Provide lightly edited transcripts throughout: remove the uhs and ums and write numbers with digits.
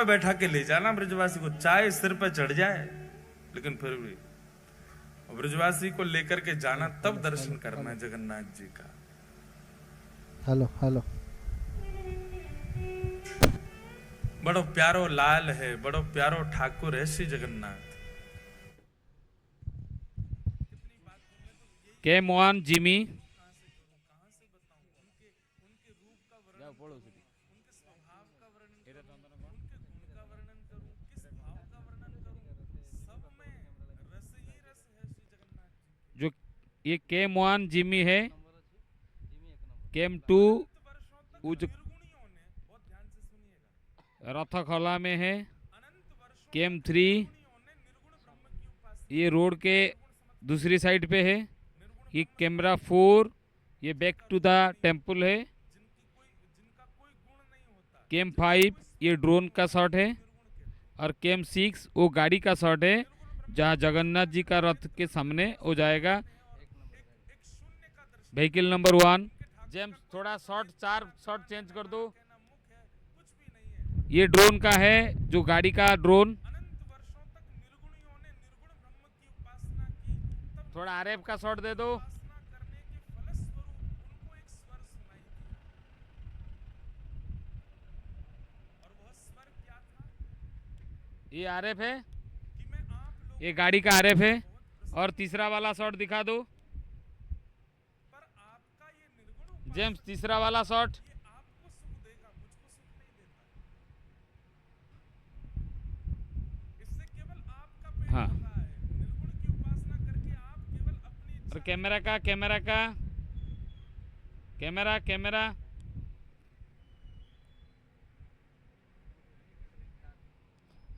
पे बैठा के ले जाना ब्रजवासी को, चाहे सिर पे चढ़ जाए, लेकिन फिर भी ब्रजवासी को लेकर के जाना, तब दर्शन करना है जगन्नाथ जी का। Hello hello. बड़ो प्यारो लाल है, बड़ो प्यारो ठाकुर है श्री जगन्नाथ। के मोहन जिमी जो ये के मोहन जिमी है, केम टू उज रथखला में है, केम 3 ये रोड के दूसरी साइड पे है, ये कैमरा 4 ये बैक टू द टेम्पल है, केम 5 ये ड्रोन का शॉट है, और केम 6 वो गाड़ी का शॉट है जहाँ जगन्नाथ जी का रथ के सामने हो जाएगा। व्हीकल नंबर 1 जेम्स थोड़ा शॉट 4 शॉट चेंज कर दो। ये ड्रोन का है, जो गाड़ी का ड्रोन। थोड़ा आरएफ का शॉट दे दो। ये आरएफ है, ये गाड़ी का आरएफ है। और तीसरा वाला शॉट दिखा दो जेम्स, तीसरा वाला शॉट। हाँ, और कैमरा का कैमरा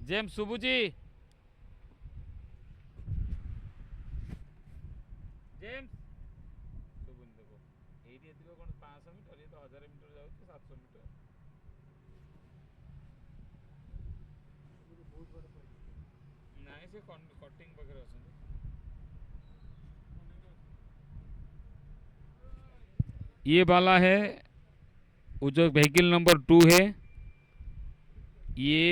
जेम्स सुबू जी, जेम्स सुबू देखो एटी एतिको कोन 500 मीटर, ये तो 1000 मीटर जाउ तो 700 मीटर नहीं से कटिंग वगैरह अछन। ये वाला है वो जो व्हीकल नंबर 2 है, ये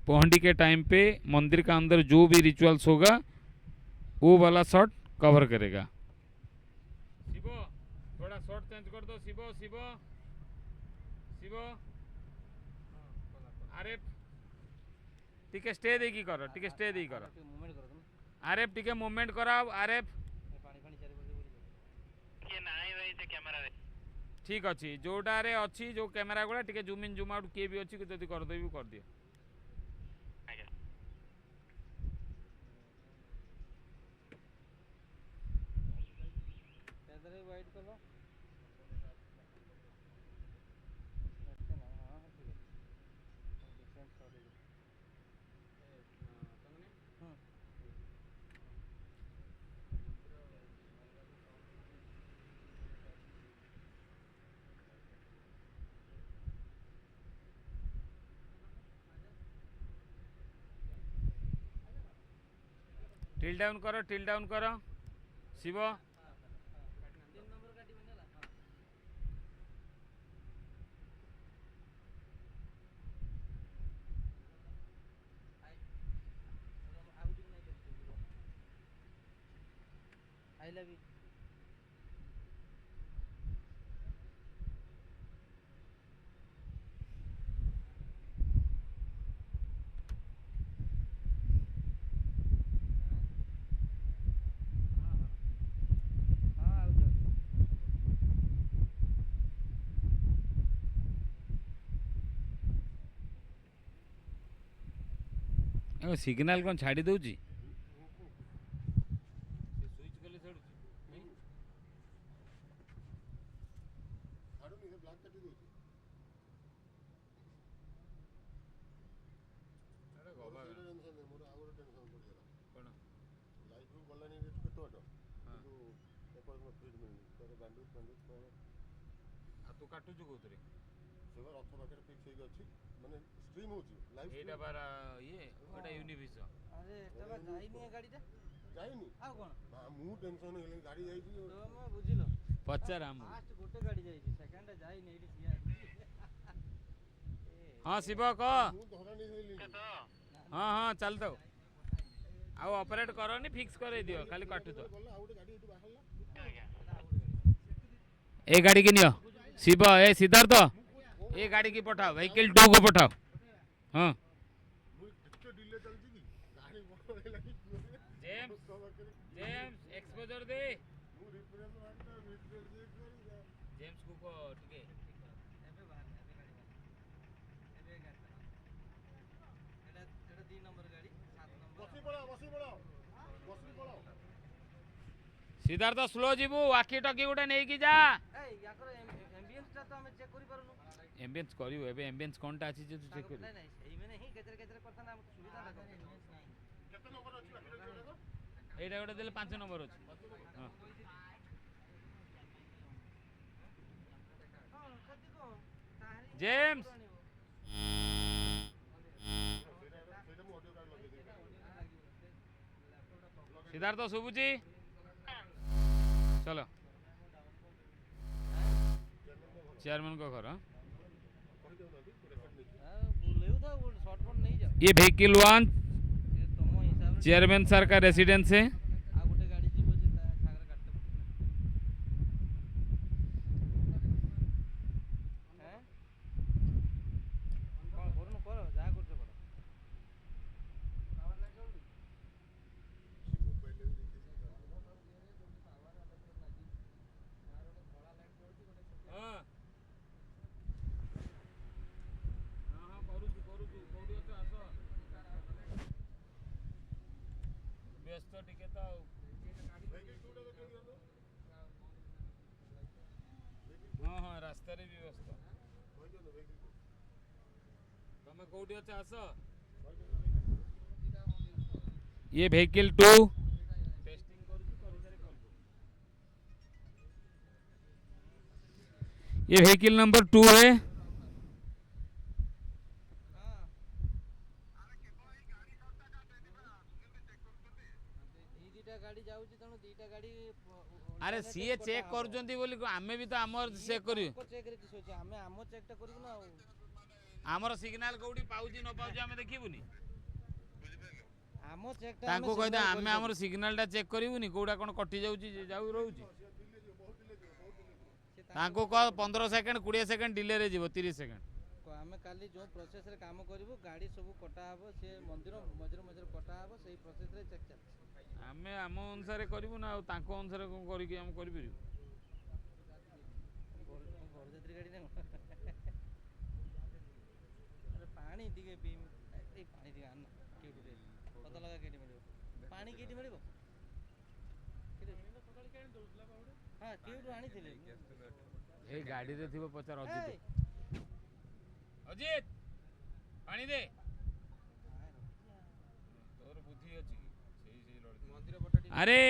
पहुंडी के टाइम पे मंदिर का अंदर जो भी रिचुअल्स होगा वो वाला शॉट कवर करेगा। शिवो थोड़ा शॉट चेंज कर दो। शिवो शिवो शिवो आरएफ टिके स्टे देकी करो, टिके स्टे देकी करो। आरएफ टिके मूवमेंट कराओ। आरएफ ठीक अच्छी जोटारे अच्छी जो कैमेरा गुड़ा टिके जूम इन जूम आउट किए भी अच्छी जदि कर देबी कर दियो। टिल डाउन करो Shiv. I love you. Signal कौन छाड़ी दौची तू काटुचु कोथरे सेवा रथ पाखे फिक्स होई अछि माने स्ट्रीम होची लाइव एटा बार ये एटा यूनिविजन। अरे तबा जाईनी ए गाड़ी ता जाईनी आ कोन ना मु टेंशन हेले गाड़ी जाई छी तो म बुझिलो पचार हम फास्ट गोटे गाड़ी जाई छी सेकंड जाईनी एटी सिया। हाँ शिव कह हाँ हाँ चल तो आउ ऑपरेट करनी फिक्स करे दियो खाली काटू तो ए गाड़ी की नियो शिव ए सिद्धार्थ ए गाड़ी की पठाओ व्हीकल 2 को पठाओ हाँ जेम्स जेम्स एक्सपोजर दे जेम्स को ठीक है सिद्धार्थ स्लो जीवु वाकी टकी गोटे नहीं कि जा एम्बियंस करियो एबे एम्बियंस कोनटा अछि जे तू चेक करियो नहीं नहीं एई में नहीं केतर केतर करता ना हमको सुविधा ना केते नंबर अछि बाकी एटा गोटे देले 5 नंबर अछि हां कति को ताहरी जेम्स सिद्धार्थ सुबुजी चलो चेयरमैन को घर बोलेउ था वो शॉर्टकट नहीं जाओ ये व्हीकल 1 ये तुम हिसाब चेयरमैन सर का रेसिडेंस है आ गोटे गाड़ी जीवो जे सागरे काटते हैं कोन करू करो जा करते करो हाँ हाँ करूछु कोडी तो आस व्यस्त टिके तो हाँ हाँ रास्ता रे भी व्यस्त तमे कोडी अच्छे आस ये व्हीकल 2 टेस्टिंग करूछु करू सारे कॉल ये व्हीकल नंबर 2 है दीटा गाड़ी जाउची तनो दीटा गाड़ी अरे सीए चेक करूचंती बोली आमे भी तो आमर चेक करियो को चेक रे किस होची हमें आमो चेकटा करिबु ना आमर सिग्नल कोडी पाउची न पाउची आमे देखिबुनी आमो चेकटा ताको कहदा आमे आमर सिग्नलटा चेक करिबुनी कोडा कोन कटि जाउची जाउ रहउची ताको कह 15 सेकंड 20 सेकंड डिले रे जीवो 30 सेकंड आमे काली जो प्रोसेस रे काम करिवु गाड़ी सब कटा हबो से मंदिर मजर मजर कटा हबो सेही प्रोसेस रे चेक चल आमे आम अनुसार करिबु ना ताको अनुसार कोन करि के हम करि परिबु घर जत्री गाड़ी ना अरे पानी दिगे पी ए पानी दिगे आना केडी रे पता लगा केडी मिलिबो पानी केडी मिलिबो हां केडू आनी थिले ए गाड़ी रे थिबो पचार अजित अजित पानी दे तोर बुद्धि अछि सेही सेही लड़ मंदिर पटा अरे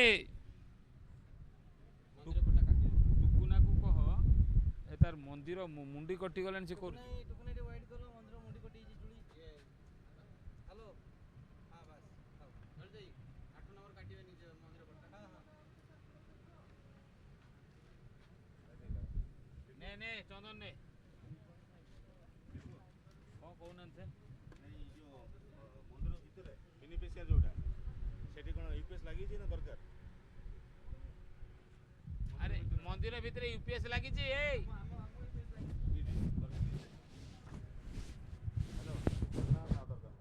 मंदिर पटा काटी टुकुना को कह ए तार मंदिर मुंडी कटि गलन से कर नहीं टुकुना रे वाइड करो मंदिर मुंडी कटी जी चुड़ी हेलो हां बस चल जाई 8 नंबर काटिबे नि मंदिर पटा हां हां ने ने चंदन ने कौन कहून से नहीं जो मंदिर भितर बेनिफिशियर जोटा सेठी कोन यूपीएस लागि छी ना दरकार अरे मंदिर भितर यूपीएस लागि छी ए हेलो ना ना दरकार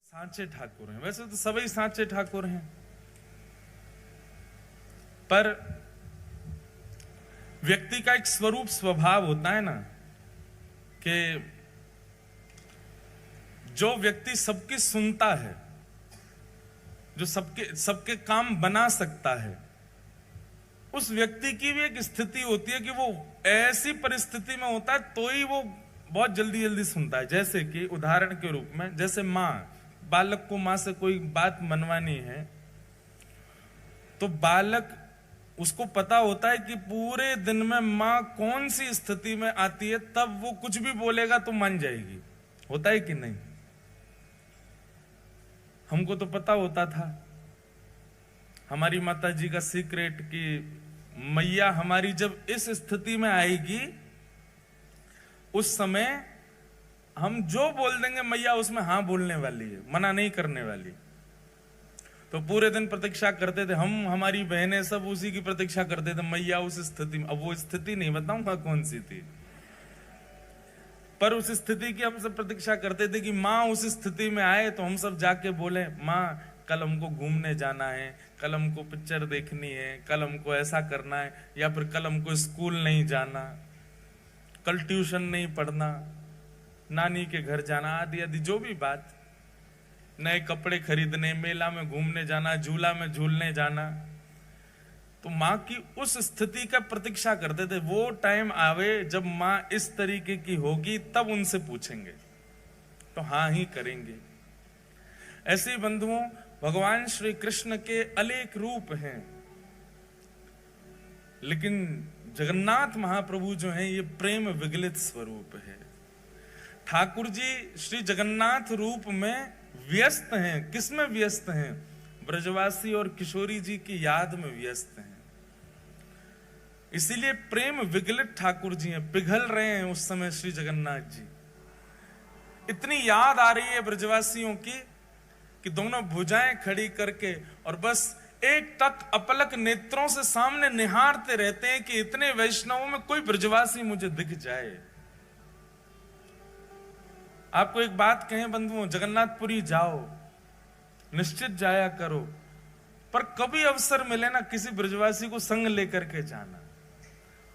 सांचे ठाकुर हैं, वैसे तो सभी सांचे ठाकुर हैं, पर व्यक्ति का एक स्वरूप स्वभाव होता है ना कि जो व्यक्ति सबकी सुनता है, जो सबके काम बना सकता है, उस व्यक्ति की भी एक स्थिति होती है कि वो ऐसी परिस्थिति में होता है तो ही वो बहुत जल्दी जल्दी सुनता है। जैसे कि उदाहरण के रूप में, जैसे माँ, बालक को माँ से कोई बात मनवानी है तो बालक, उसको पता होता है कि पूरे दिन में माँ कौन सी स्थिति में आती है, तब वो कुछ भी बोलेगा तो मान जाएगी। होता है कि नहीं? हमको तो पता होता था हमारी माता जी का सीक्रेट कि मैया हमारी जब इस स्थिति में आएगी, उस समय हम जो बोल देंगे मैया उसमें हाँ बोलने वाली है, मना नहीं करने वाली। तो पूरे दिन प्रतीक्षा करते थे हम, हमारी बहनें सब उसी की प्रतीक्षा करते थे, मैया उस स्थिति में। अब वो स्थिति नहीं बताऊंगा कौन सी थी, पर उस स्थिति की हम सब प्रतीक्षा करते थे कि माँ उस स्थिति में आए तो हम सब जाके बोले, माँ कल हमको घूमने जाना है, कल हमको पिक्चर देखनी है, कल हमको ऐसा करना है, या फिर कल हमको स्कूल नहीं जाना, कल ट्यूशन नहीं पढ़ना, नानी के घर जाना, आदि आदि जो भी बात, नए कपड़े खरीदने, मेला में घूमने जाना, झूला में झूलने जाना। तो माँ की उस स्थिति का प्रतीक्षा करते थे, वो टाइम आवे जब माँ इस तरीके की होगी तब उनसे पूछेंगे तो हाँ ही करेंगे। ऐसे ही बंधुओं, भगवान श्री कृष्ण के अनेक रूप हैं, लेकिन जगन्नाथ महाप्रभु जो हैं ये प्रेम विगलित स्वरूप है। ठाकुर जी श्री जगन्नाथ रूप में व्यस्त हैं। किसमें व्यस्त हैं? ब्रजवासी और किशोरी जी की याद में व्यस्त हैं। इसीलिए प्रेम विगलित ठाकुर जी हैं, पिघल रहे हैं उस समय श्री जगन्नाथ जी। इतनी याद आ रही है ब्रजवासियों की कि दोनों भुजाएं खड़ी करके और बस एक टक अपलक नेत्रों से सामने निहारते रहते हैं कि इतने वैष्णवों में कोई ब्रजवासी मुझे दिख जाए। आपको एक बात कहें बंधुओं, जगन्नाथपुरी जाओ, निश्चित जाया करो, पर कभी अवसर मिले ना किसी ब्रजवासी को संग लेकर के जाना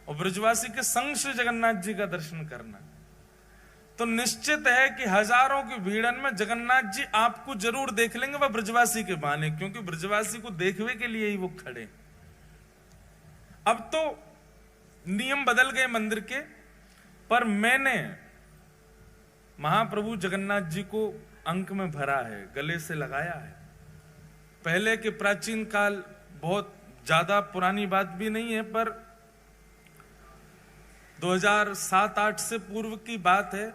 और ब्रजवासी के संग श्री जगन्नाथ जी का दर्शन करना। तो निश्चित है कि हजारों की भीड़न में जगन्नाथ जी आपको जरूर देख लेंगे, वह ब्रजवासी के बहाने, क्योंकि ब्रजवासी को देखने के लिए ही वो खड़े। अब तो नियम बदल गए मंदिर के, पर मैंने महाप्रभु जगन्नाथ जी को अंक में भरा है, गले से लगाया है। पहले के प्राचीन काल, बहुत ज्यादा पुरानी बात भी नहीं है, पर 2007-8 से पूर्व की बात है,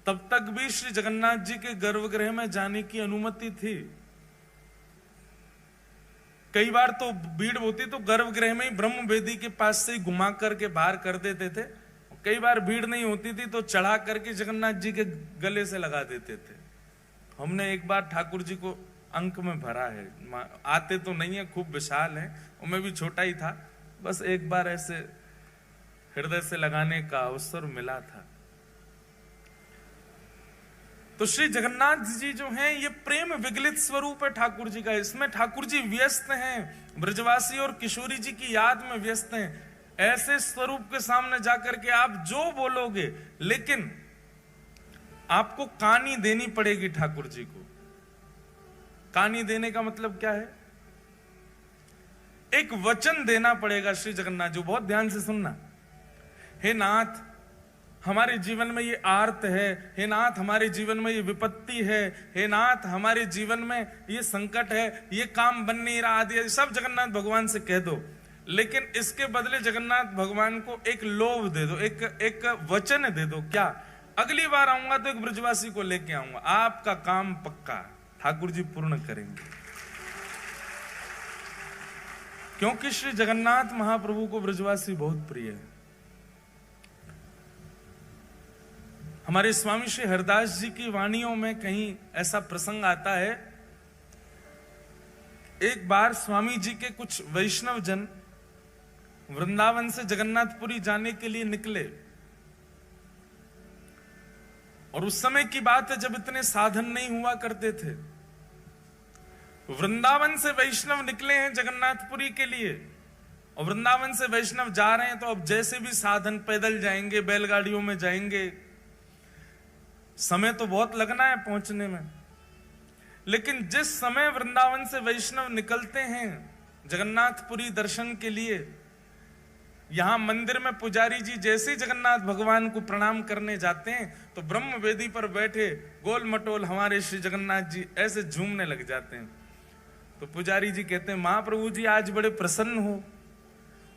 तब तक भी श्री जगन्नाथ जी के गर्भगृह में जाने की अनुमति थी। कई बार तो भीड़ होती तो गर्भगृह में ही ब्रह्म वेदी के पास से ही घुमा करके बाहर कर देते थे। कई बार भीड़ नहीं होती थी तो चढ़ा करके जगन्नाथ जी के गले से लगा देते थे। हमने एक बार ठाकुर जी को अंक में भरा है। आते तो नहीं है, खूब विशाल है, और मैं भी छोटा ही था, बस एक बार ऐसे हृदय से लगाने का अवसर मिला था। तो श्री जगन्नाथ जी जो हैं ये प्रेम विगलित स्वरूप है ठाकुर जी का। इसमें ठाकुर जी व्यस्त हैं, ब्रजवासी और किशोरी जी की याद में व्यस्त हैं। ऐसे स्वरूप के सामने जाकर के आप जो बोलोगे, लेकिन आपको कानी देनी पड़ेगी ठाकुर जी को। कानी देने का मतलब क्या है? एक वचन देना पड़ेगा श्री जगन्नाथ जी। बहुत ध्यान से सुनना। हे नाथ, हमारे जीवन में ये आर्त है, हे नाथ हमारे जीवन में ये विपत्ति है, हे नाथ हमारे जीवन में ये संकट है, ये काम बन नहीं रहा, आदि सब जगन्नाथ भगवान से कह दो। लेकिन इसके बदले जगन्नाथ भगवान को एक लोभ दे दो, एक वचन दे दो। क्या? अगली बार आऊंगा तो एक ब्रजवासी को लेके आऊंगा, आपका काम पक्का ठाकुर जी पूर्ण करेंगे। क्योंकि श्री जगन्नाथ महाप्रभु को ब्रजवासी बहुत प्रिय है। हमारे स्वामी श्री हरदास जी की वाणियों में कहीं ऐसा प्रसंग आता है, एक बार स्वामी जी के कुछ वैष्णव जन वृंदावन से जगन्नाथपुरी जाने के लिए निकले, और उस समय की बात है जब इतने साधन नहीं हुआ करते थे। वृंदावन से वैष्णव निकले हैं जगन्नाथपुरी के लिए, और वृंदावन से वैष्णव जा रहे हैं तो अब जैसे भी साधन, पैदल जाएंगे, बैलगाड़ियों में जाएंगे, समय तो बहुत लगना है पहुंचने में। लेकिन जिस समय वृंदावन से वैष्णव निकलते हैं जगन्नाथपुरी दर्शन के लिए, यहां मंदिर में पुजारी जी जैसे ही जगन्नाथ भगवान को प्रणाम करने जाते हैं तो ब्रह्म वेदी पर बैठे गोल मटोल हमारे श्री जगन्नाथ जी ऐसे झूमने लग जाते हैं। तो तो पुजारी जी कहते हैं, महाप्रभु जी आज बड़े प्रसन्न हो।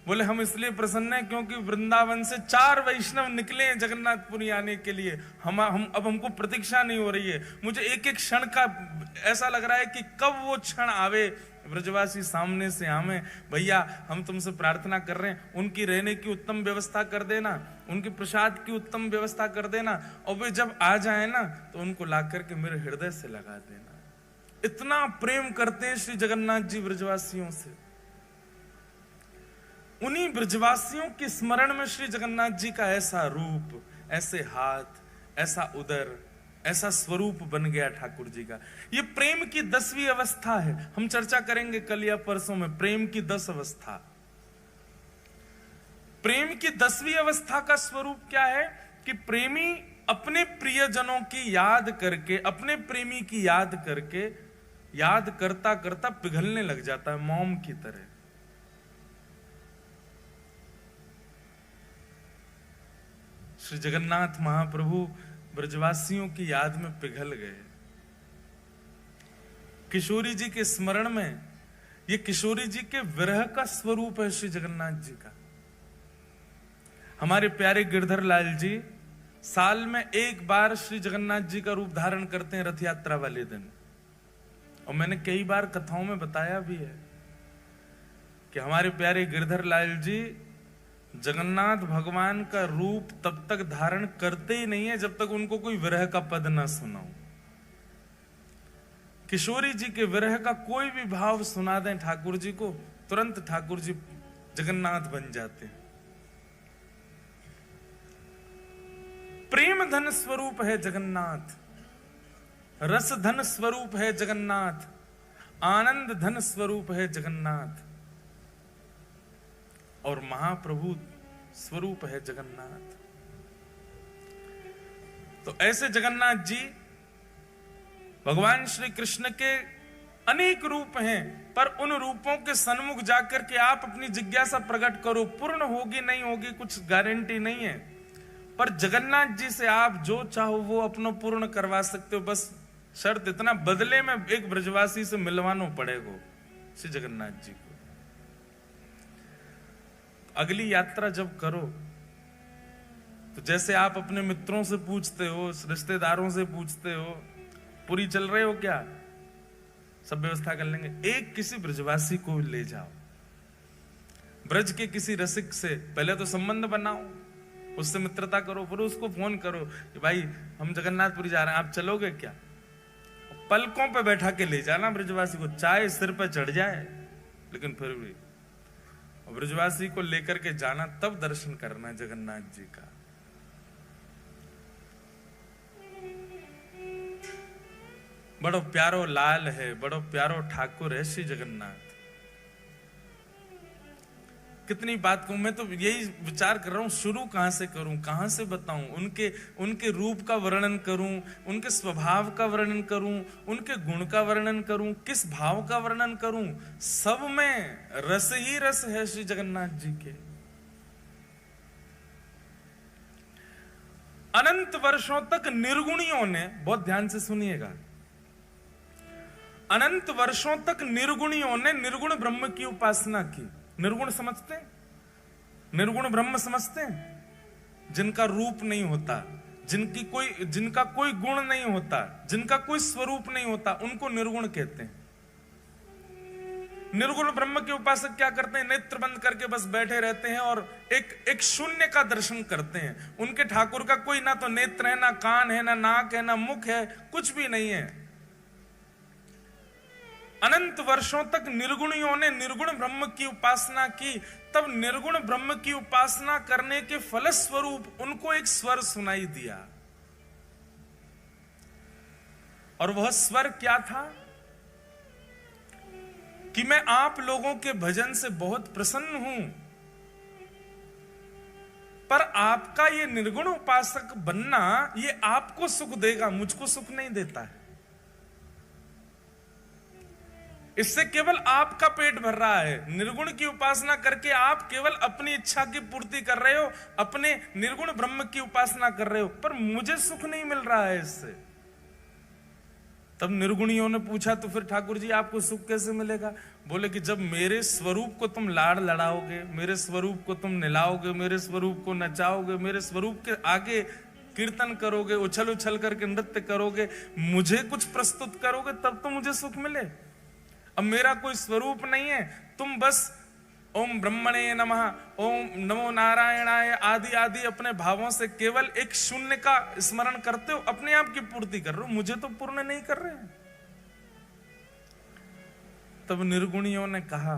बोले, हम इसलिए प्रसन्न हैं क्योंकि वृंदावन से 4 वैष्णव निकले हैं जगन्नाथपुरी आने के लिए। हम अब हमको प्रतीक्षा नहीं हो रही है। मुझे एक एक क्षण का ऐसा लग रहा है कि कब वो क्षण आवे, ब्रजवासी सामने से आवे। भैया हम तुमसे प्रार्थना कर रहे हैं, उनकी रहने की उत्तम व्यवस्था कर देना, उनके प्रसाद की उत्तम व्यवस्था कर देना, और वे जब आ जाए ना तो उनको ला करके मेरे हृदय से लगा देना। इतना प्रेम करते हैं श्री जगन्नाथ जी ब्रजवासियों से। उन्हीं ब्रजवासियों के स्मरण में श्री जगन्नाथ जी का ऐसा रूप, ऐसे हाथ, ऐसा उदर, ऐसा स्वरूप बन गया ठाकुर जी का। ये प्रेम की 10वीं अवस्था है। हम चर्चा करेंगे कल या परसों में प्रेम की 10 अवस्था। प्रेम की 10वीं अवस्था का स्वरूप क्या है कि प्रेमी अपने प्रियजनों की याद करके, अपने प्रेमी की याद करके, याद करता करता पिघलने लग जाता है मोम की तरह। श्री जगन्नाथ महाप्रभु ब्रजवासियों की याद में पिघल गए। किशोरी जी के स्मरण में, ये किशोरी जी के विरह का स्वरूप है श्री जगन्नाथ जी का। हमारे प्यारे गिरधर लाल जी साल में एक बार श्री जगन्नाथ जी का रूप धारण करते हैं रथ यात्रा वाले दिन। और मैंने कई बार कथाओं में बताया भी है कि हमारे प्यारे गिरधर लाल जी जगन्नाथ भगवान का रूप तब तक धारण करते ही नहीं है जब तक उनको कोई विरह का पद ना सुनाओ। किशोरी जी के विरह का कोई भी भाव सुना दें ठाकुर जी को, तुरंत ठाकुर जी जगन्नाथ बन जाते हैं। प्रेम धन स्वरूप है जगन्नाथ, रस धन स्वरूप है जगन्नाथ, आनंद धन स्वरूप है जगन्नाथ, और महाप्रभु स्वरूप है जगन्नाथ। तो ऐसे जगन्नाथ जी भगवान श्री कृष्ण के अनेक रूप हैं, पर उन रूपों के सन्मुख जाकर के आप अपनी जिज्ञासा प्रकट करो। पूर्ण होगी नहीं होगी कुछ गारंटी नहीं है, पर जगन्नाथ जी से आप जो चाहो वो अपना पूर्ण करवा सकते हो। बस शर्त इतना, बदले में एक ब्रजवासी से मिलवाना पड़ेगा श्री जगन्नाथ जी को। अगली यात्रा जब करो तो जैसे आप अपने मित्रों से पूछते हो, रिश्तेदारों से पूछते हो, पूरी चल रहे हो क्या, सब व्यवस्था कर लेंगे। एक किसी ब्रजवासी को ले जाओ, ब्रज के किसी रसिक से पहले तो संबंध बनाओ, उससे मित्रता करो, फिर उसको फोन करो कि भाई हम जगन्नाथपुरी जा रहे हैं, आप चलोगे क्या। पलकों पे बैठा के ले जाना ब्रजवासी को, चाहे सिर पे चढ़ जाए, लेकिन फिर भी ब्रजवासी को लेकर के जाना, तब दर्शन करना जगन्नाथ जी का। बड़ो प्यारो लाल है, बड़ो प्यारो ठाकुर है श्री जगन्नाथ। कितनी बात कहूं, मैं तो यही विचार कर रहा हूं शुरू कहां से करूं, कहां से बताऊं, उनके रूप का वर्णन करूं, उनके स्वभाव का वर्णन करूं, उनके गुण का वर्णन करूं, किस भाव का वर्णन करूं। सब में रस ही रस है श्री जगन्नाथ जी के। अनंत वर्षों तक निर्गुणियों ने, बहुत ध्यान से सुनिएगा, अनंत वर्षों तक निर्गुणियों ने निर्गुण ब्रह्म की उपासना की। निर्गुण समझते हैं, निर्गुण ब्रह्म समझते हैं, जिनका रूप नहीं होता, जिनका कोई गुण नहीं होता, जिनका कोई स्वरूप नहीं होता, उनको निर्गुण कहते हैं। निर्गुण ब्रह्म के उपासक क्या करते हैं, नेत्र बंद करके बस बैठे रहते हैं और एक शून्य का दर्शन करते हैं। उनके ठाकुर का कोई ना तो नेत्र है, ना कान है, ना नाक है, ना मुख है, कुछ भी नहीं है। अनंत वर्षों तक निर्गुणियों ने निर्गुण ब्रह्म की उपासना की, तब निर्गुण ब्रह्म की उपासना करने के फलस्वरूप उनको एक स्वर सुनाई दिया। और वह स्वर क्या था कि मैं आप लोगों के भजन से बहुत प्रसन्न हूं, पर आपका ये निर्गुण उपासक बनना ये आपको सुख देगा, मुझको सुख नहीं देता है। इससे केवल आपका पेट भर रहा है। निर्गुण की उपासना करके आप केवल अपनी इच्छा की पूर्ति कर रहे हो, अपने निर्गुण ब्रह्म की उपासना कर रहे हो, पर मुझे सुख नहीं मिल रहा है इससे। तब निर्गुणियों ने पूछा तो फिर ठाकुर जी आपको सुख कैसे मिलेगा? बोले कि जब मेरे स्वरूप को तुम लाड़ लड़ाओगे, मेरे स्वरूप को तुम निलाओगे, मेरे स्वरूप को नचाओगे, मेरे स्वरूप के आगे कीर्तन करोगे, उछल उछल करके नृत्य करोगे, मुझे कुछ प्रस्तुत करोगे, तब तो मुझे सुख मिले। अब मेरा कोई स्वरूप नहीं है, तुम बस ओम ब्रह्मणे नमः, ओम नमो नारायणाय आदि आदि अपने भावों से केवल एक शून्य का स्मरण करते हो, अपने आप की पूर्ति कर रहे हो, मुझे तो पूर्ण नहीं कर रहे हैं। तब निर्गुणियों ने कहा,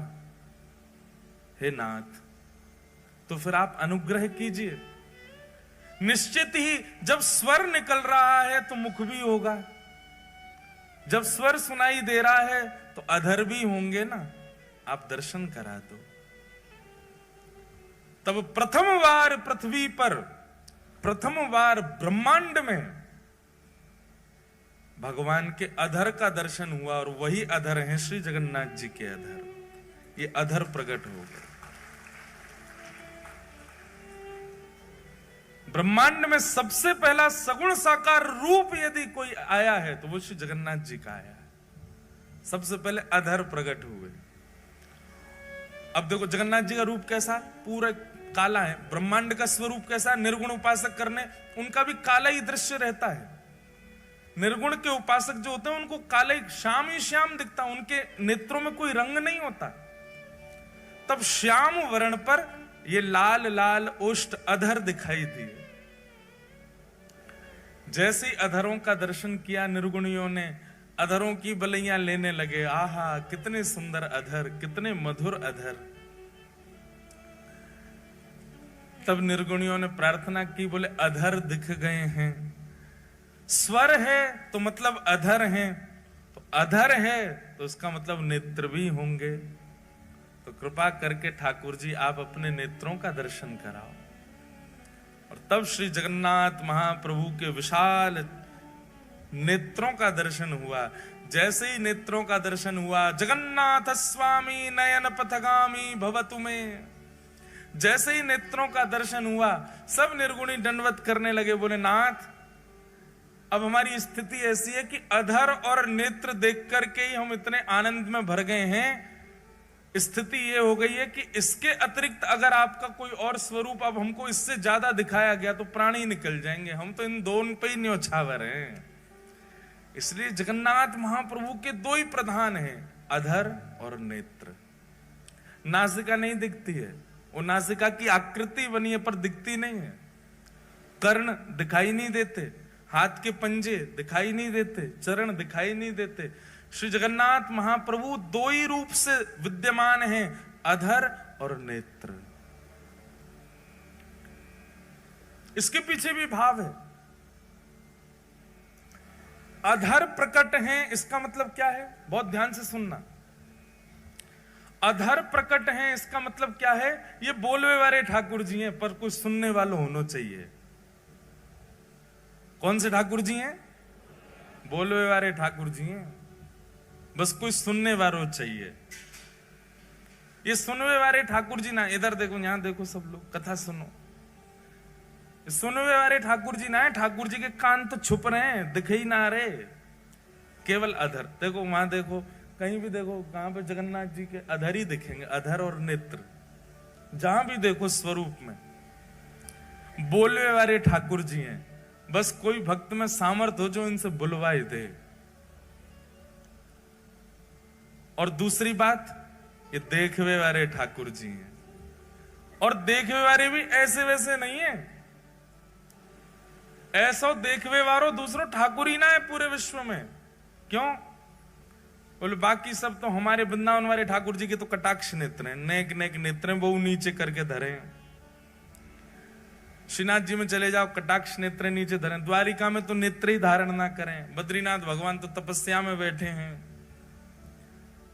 हे नाथ, तो फिर आप अनुग्रह कीजिए। निश्चित ही जब स्वर निकल रहा है तो मुख भी होगा, जब स्वर सुनाई दे रहा है तो अधर भी होंगे ना, आप दर्शन करा दो। तब प्रथम बार पृथ्वी पर, प्रथम बार ब्रह्मांड में भगवान के अधर का दर्शन हुआ, और वही अधर हैं श्री जगन्नाथ जी के अधर। ये अधर प्रकट हो गए। ब्रह्मांड में सबसे पहला सगुण साकार रूप यदि कोई आया है तो वो श्री जगन्नाथ जी का आया है। सबसे पहले अधर प्रकट हुए। अब देखो जगन्नाथ जी का रूप कैसा, पूरा काला है। ब्रह्मांड का स्वरूप कैसा, निर्गुण उपासक करने उनका भी काला ही दृश्य रहता है। निर्गुण के उपासक जो होते हैं उनको काले श्याम ही श्याम दिखता, उनके नेत्रों में कोई रंग नहीं होता। तब श्याम वर्ण पर ये लाल लाल ओष्ठ अधर दिखाई दिए। जैसे ही अधरों का दर्शन किया निर्गुणियों ने, अधरों की बलैया लेने लगे। आहा कितने सुंदर अधर, कितने मधुर अधर। तब निर्गुणियों ने प्रार्थना की, बोले अधर दिख गए हैं, स्वर है तो मतलब अधर हैं, तो अधर है तो उसका मतलब नेत्र भी होंगे। तो कृपा करके ठाकुर जी आप अपने नेत्रों का दर्शन कराओ। और तब श्री जगन्नाथ महाप्रभु के विशाल नेत्रों का दर्शन हुआ। जैसे ही नेत्रों का दर्शन हुआ, जगन्नाथ स्वामी नयन पथगामी भवतु में, जैसे ही नेत्रों का दर्शन हुआ सब निर्गुणी दंडवत करने लगे। बोले नाथ अब हमारी स्थिति ऐसी है कि अधर और नेत्र देख करके ही हम इतने आनंद में भर गए हैं। स्थिति ये हो गई है कि इसके अतिरिक्त अगर आपका कोई और स्वरूप अब हमको इससे ज्यादा दिखाया गया तो प्राण ही निकल जाएंगे, हम तो इन दोनों पे ही न्योछावर हैं। इसलिए जगन्नाथ महाप्रभु के दो ही प्रधान हैं, अधर और नेत्र। नासिका नहीं दिखती है, वो नासिका की आकृति बनी है पर दिखती नहीं है। कर्ण दिखाई नहीं देते, हाथ के पंजे दिखाई नहीं देते, चरण दिखाई नहीं देते। श्री जगन्नाथ महाप्रभु दो ही रूप से विद्यमान हैं, अधर और नेत्र। इसके पीछे भी भाव है। अधर प्रकट हैं इसका मतलब क्या है, बहुत ध्यान से सुनना। अधर प्रकट हैं इसका मतलब क्या है, ये बोलवे वाले ठाकुर जी हैं पर कुछ सुनने वालों होना चाहिए। कौन से ठाकुर जी हैं? बोलवे वाले ठाकुर जी हैं, बस कोई सुनने वालों चाहिए। ये सुनवे वाले ठाकुर जी ना, इधर देखो यहां देखो सब लोग कथा सुनो। सुनवे वाले ठाकुर जी ना है, ठाकुर जी के कान तो छुप रहे हैं, दिख ही ना रहे, केवल अधर। देखो वहां देखो, कहीं भी देखो, कहां पे जगन्नाथ जी के अधर ही दिखेंगे, अधर और नेत्र। जहां भी देखो स्वरूप में बोलवे वाले ठाकुर जी हैं। बस कोई भक्त में सामर्थ्य हो जो इनसे बुलवाई दे। और दूसरी बात, ये देखवे वाले ठाकुर जी हैं, और देखवे वाले भी ऐसे वैसे नहीं है। ऐसा देखवे वालों दूसरों ठाकुर ही ना है पूरे विश्व में। क्यों? बोले बाकी सब तो हमारे वृंदावन वाले ठाकुर जी के तो कटाक्ष नेत्र हैं, नेक नेक नेत्र हैं, बहु नीचे करके धरे। श्रीनाथ जी में चले जाओ, कटाक्ष नेत्र नीचे धरे। द्वारिका में तो नेत्र ही धारण ना करें। बद्रीनाथ भगवान तो तपस्या में बैठे हैं।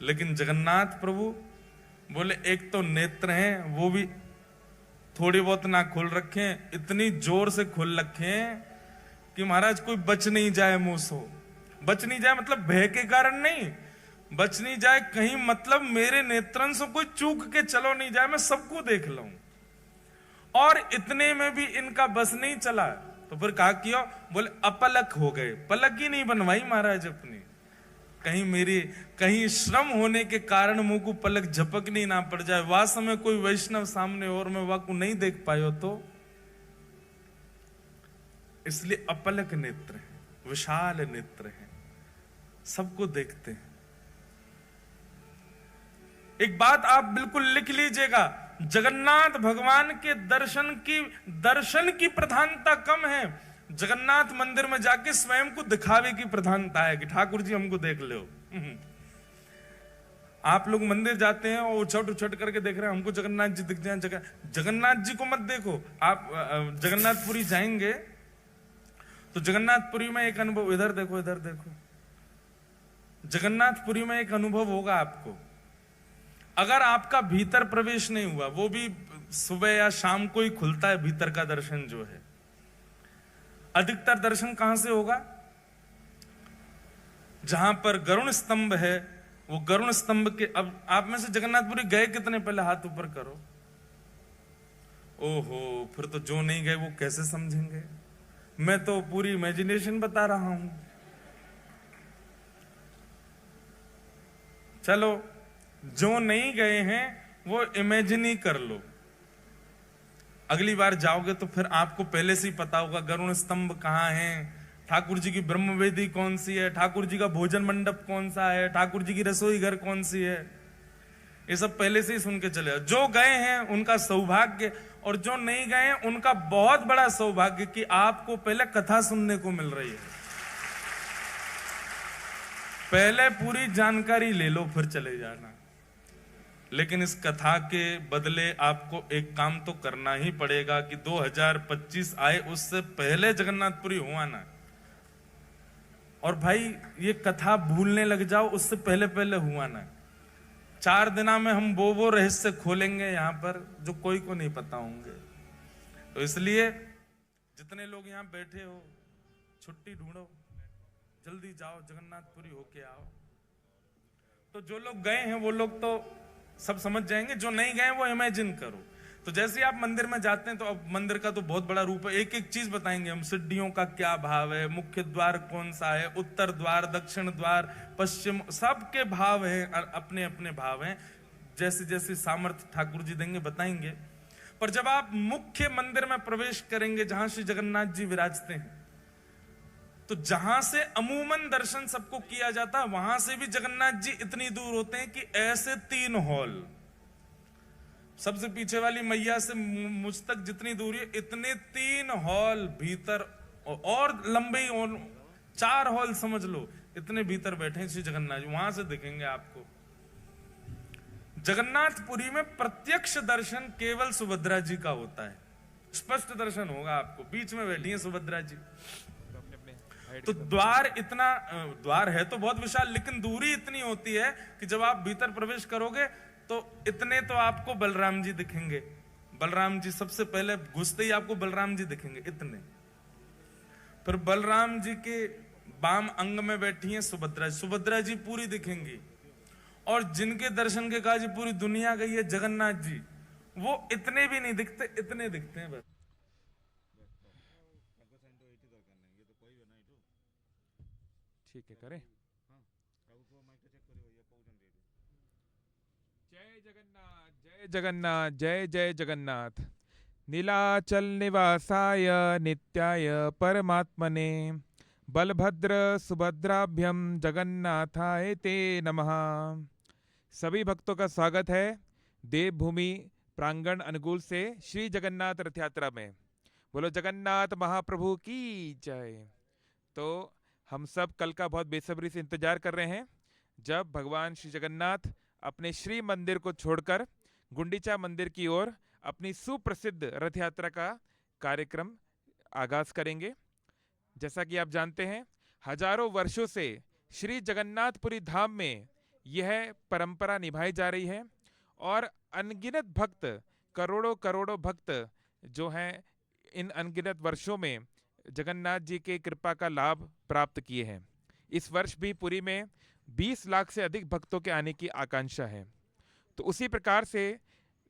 लेकिन जगन्नाथ प्रभु बोले एक तो नेत्र हैं, वो भी थोड़ी बहुत ना खोल रखे, इतनी जोर से खोल रखे कि महाराज कोई बच नहीं जाए मुंह से। बच नहीं जाए मतलब भय के कारण नहीं, बच नहीं जाए कहीं मतलब मेरे नेत्रन से कोई चूक के चलो नहीं जाए, मैं सबको देख लूं। और इतने में भी इनका बस नहीं चला तो फिर कहा किया, बोले अपलक हो गए। पलक ही नहीं बनवाई महाराज अपनी, कहीं श्रम होने के कारण मुंह को पलक झपकनी ना पड़ जाए, वास्तव में कोई वैष्णव सामने और मैं वाकु नहीं देख पायो तो। इसलिए अपलक नेत्र है, विशाल नेत्र है, सबको देखते हैं। एक बात आप बिल्कुल लिख लीजिएगा, जगन्नाथ भगवान के दर्शन की प्रधानता कम है, जगन्नाथ मंदिर में जाके स्वयं को दिखावे की प्रधानता है कि ठाकुर जी हमको देख लो। आप लोग मंदिर जाते हैं और उछट उछट करके देख रहे हैं हमको जगन्नाथ जी दिख जाए। जगन्नाथ जी को मत देखो। आप जगन्नाथपुरी जाएंगे तो जगन्नाथपुरी में एक अनुभव, इधर देखो इधर देखो, जगन्नाथपुरी में एक अनुभव होगा आपको। अगर आपका भीतर प्रवेश नहीं हुआ, वो भी सुबह या शाम को ही खुलता है भीतर का दर्शन जो है, अधिकतर दर्शन कहां से होगा? जहां पर गरुण स्तंभ है, वो गरुण स्तंभ के, अब आप में से जगन्नाथपुरी गए कितने? पहले हाथ ऊपर करो। ओहो, फिर तो जो नहीं गए वो कैसे समझेंगे? मैं तो पूरी इमेजिनेशन बता रहा हूं। चलो, जो नहीं गए हैं वो इमेजिन ही कर लो। अगली बार जाओगे तो फिर आपको पहले से ही पता होगा गरुण स्तंभ कहाँ है, ठाकुर जी की ब्रह्मवेदी कौन सी है, ठाकुर जी का भोजन मंडप कौन सा है, ठाकुर जी की रसोई घर कौन सी है। ये सब पहले से ही सुन के चले। जो गए हैं उनका सौभाग्य, और जो नहीं गए हैं उनका बहुत बड़ा सौभाग्य कि आपको पहले कथा सुनने को मिल रही है। पहले पूरी जानकारी ले लो फिर चले जाना। लेकिन इस कथा के बदले आपको एक काम तो करना ही पड़ेगा कि 2025 आए उससे पहले जगन्नाथपुरी हुआ ना। और भाई ये कथा भूलने लग जाओ उससे पहले पहले हुआ ना। 4 दिना में हम वो रहस्य खोलेंगे यहाँ पर जो कोई को नहीं पता होंगे। तो इसलिए जितने लोग यहाँ बैठे हो, छुट्टी ढूंढो, जल्दी जाओ जगन्नाथपुरी होके आओ। तो जो लोग गए हैं वो लोग तो सब समझ जाएंगे, जो नहीं गए वो इमेजिन करो। तो जैसे आप मंदिर में जाते हैं तो अब मंदिर का तो बहुत बड़ा रूप है, एक एक चीज बताएंगे हम। सीढ़ियों का क्या भाव है, मुख्य द्वार कौन सा है, उत्तर द्वार, दक्षिण द्वार, पश्चिम, सबके भाव हैं, अपने अपने भाव हैं। जैसे जैसे सामर्थ्य ठाकुर जी देंगे बताएंगे। पर जब आप मुख्य मंदिर में प्रवेश करेंगे जहां श्री जगन्नाथ जी विराजते हैं, तो जहां से अमूमन दर्शन सबको किया जाता है वहां से भी जगन्नाथ जी इतनी दूर होते हैं कि ऐसे 3 हॉल, सबसे पीछे वाली मैया से मुझ तक जितनी दूरी है इतने 3 हॉल भीतर, और लंबे 4 हॉल समझ लो, इतने भीतर बैठे हैं श्री जगन्नाथ जी। वहां से दिखेंगे आपको। जगन्नाथपुरी में प्रत्यक्ष दर्शन केवल सुभद्रा जी का होता है, स्पष्ट दर्शन होगा आपको। बीच में बैठी है सुभद्रा जी। तो द्वार है तो बहुत विशाल, लेकिन दूरी इतनी होती है कि जब आप भीतर प्रवेश करोगे तो इतने तो आपको बलराम जी दिखेंगे। बलराम जी सबसे पहले घुसते ही आपको बलराम जी दिखेंगे इतने। फिर बलराम जी के बाम अंग में बैठी हैं सुभद्रा जी पूरी दिखेंगी। और जिनके दर्शन के काज पूरी दुनिया गई है, जगन्नाथ जी, वो इतने भी नहीं दिखते, इतने दिखते हैं बस। ठीक है, करें। जय जगन्नाथ, जय जगन्नाथ, जय जय जगन्नाथ। नीलाचल निवासाय नित्याय परमात्मने बलभद्र सुभद्राभ्यम जगन्नाथाय ते नमः। सभी भक्तों का स्वागत है देवभूमि प्रांगण अनुकूल से श्री जगन्नाथ रथ यात्रा में। बोलो जगन्नाथ महाप्रभु की जय। तो हम सब कल का बहुत बेसब्री से इंतजार कर रहे हैं जब भगवान श्री जगन्नाथ अपने श्री मंदिर को छोड़कर गुंडीचा मंदिर की ओर अपनी सुप्रसिद्ध रथ यात्रा का कार्यक्रम आगाज करेंगे। जैसा कि आप जानते हैं, हजारों वर्षों से श्री जगन्नाथपुरी धाम में यह परंपरा निभाई जा रही है और अनगिनत भक्त, करोड़ों करोड़ों भक्त जो हैं इन अनगिनत वर्षों में जगन्नाथ जी के कृपा का लाभ प्राप्त किए हैं। इस वर्ष भी पुरी में 20 लाख से अधिक भक्तों के आने की आकांक्षा है। तो उसी प्रकार से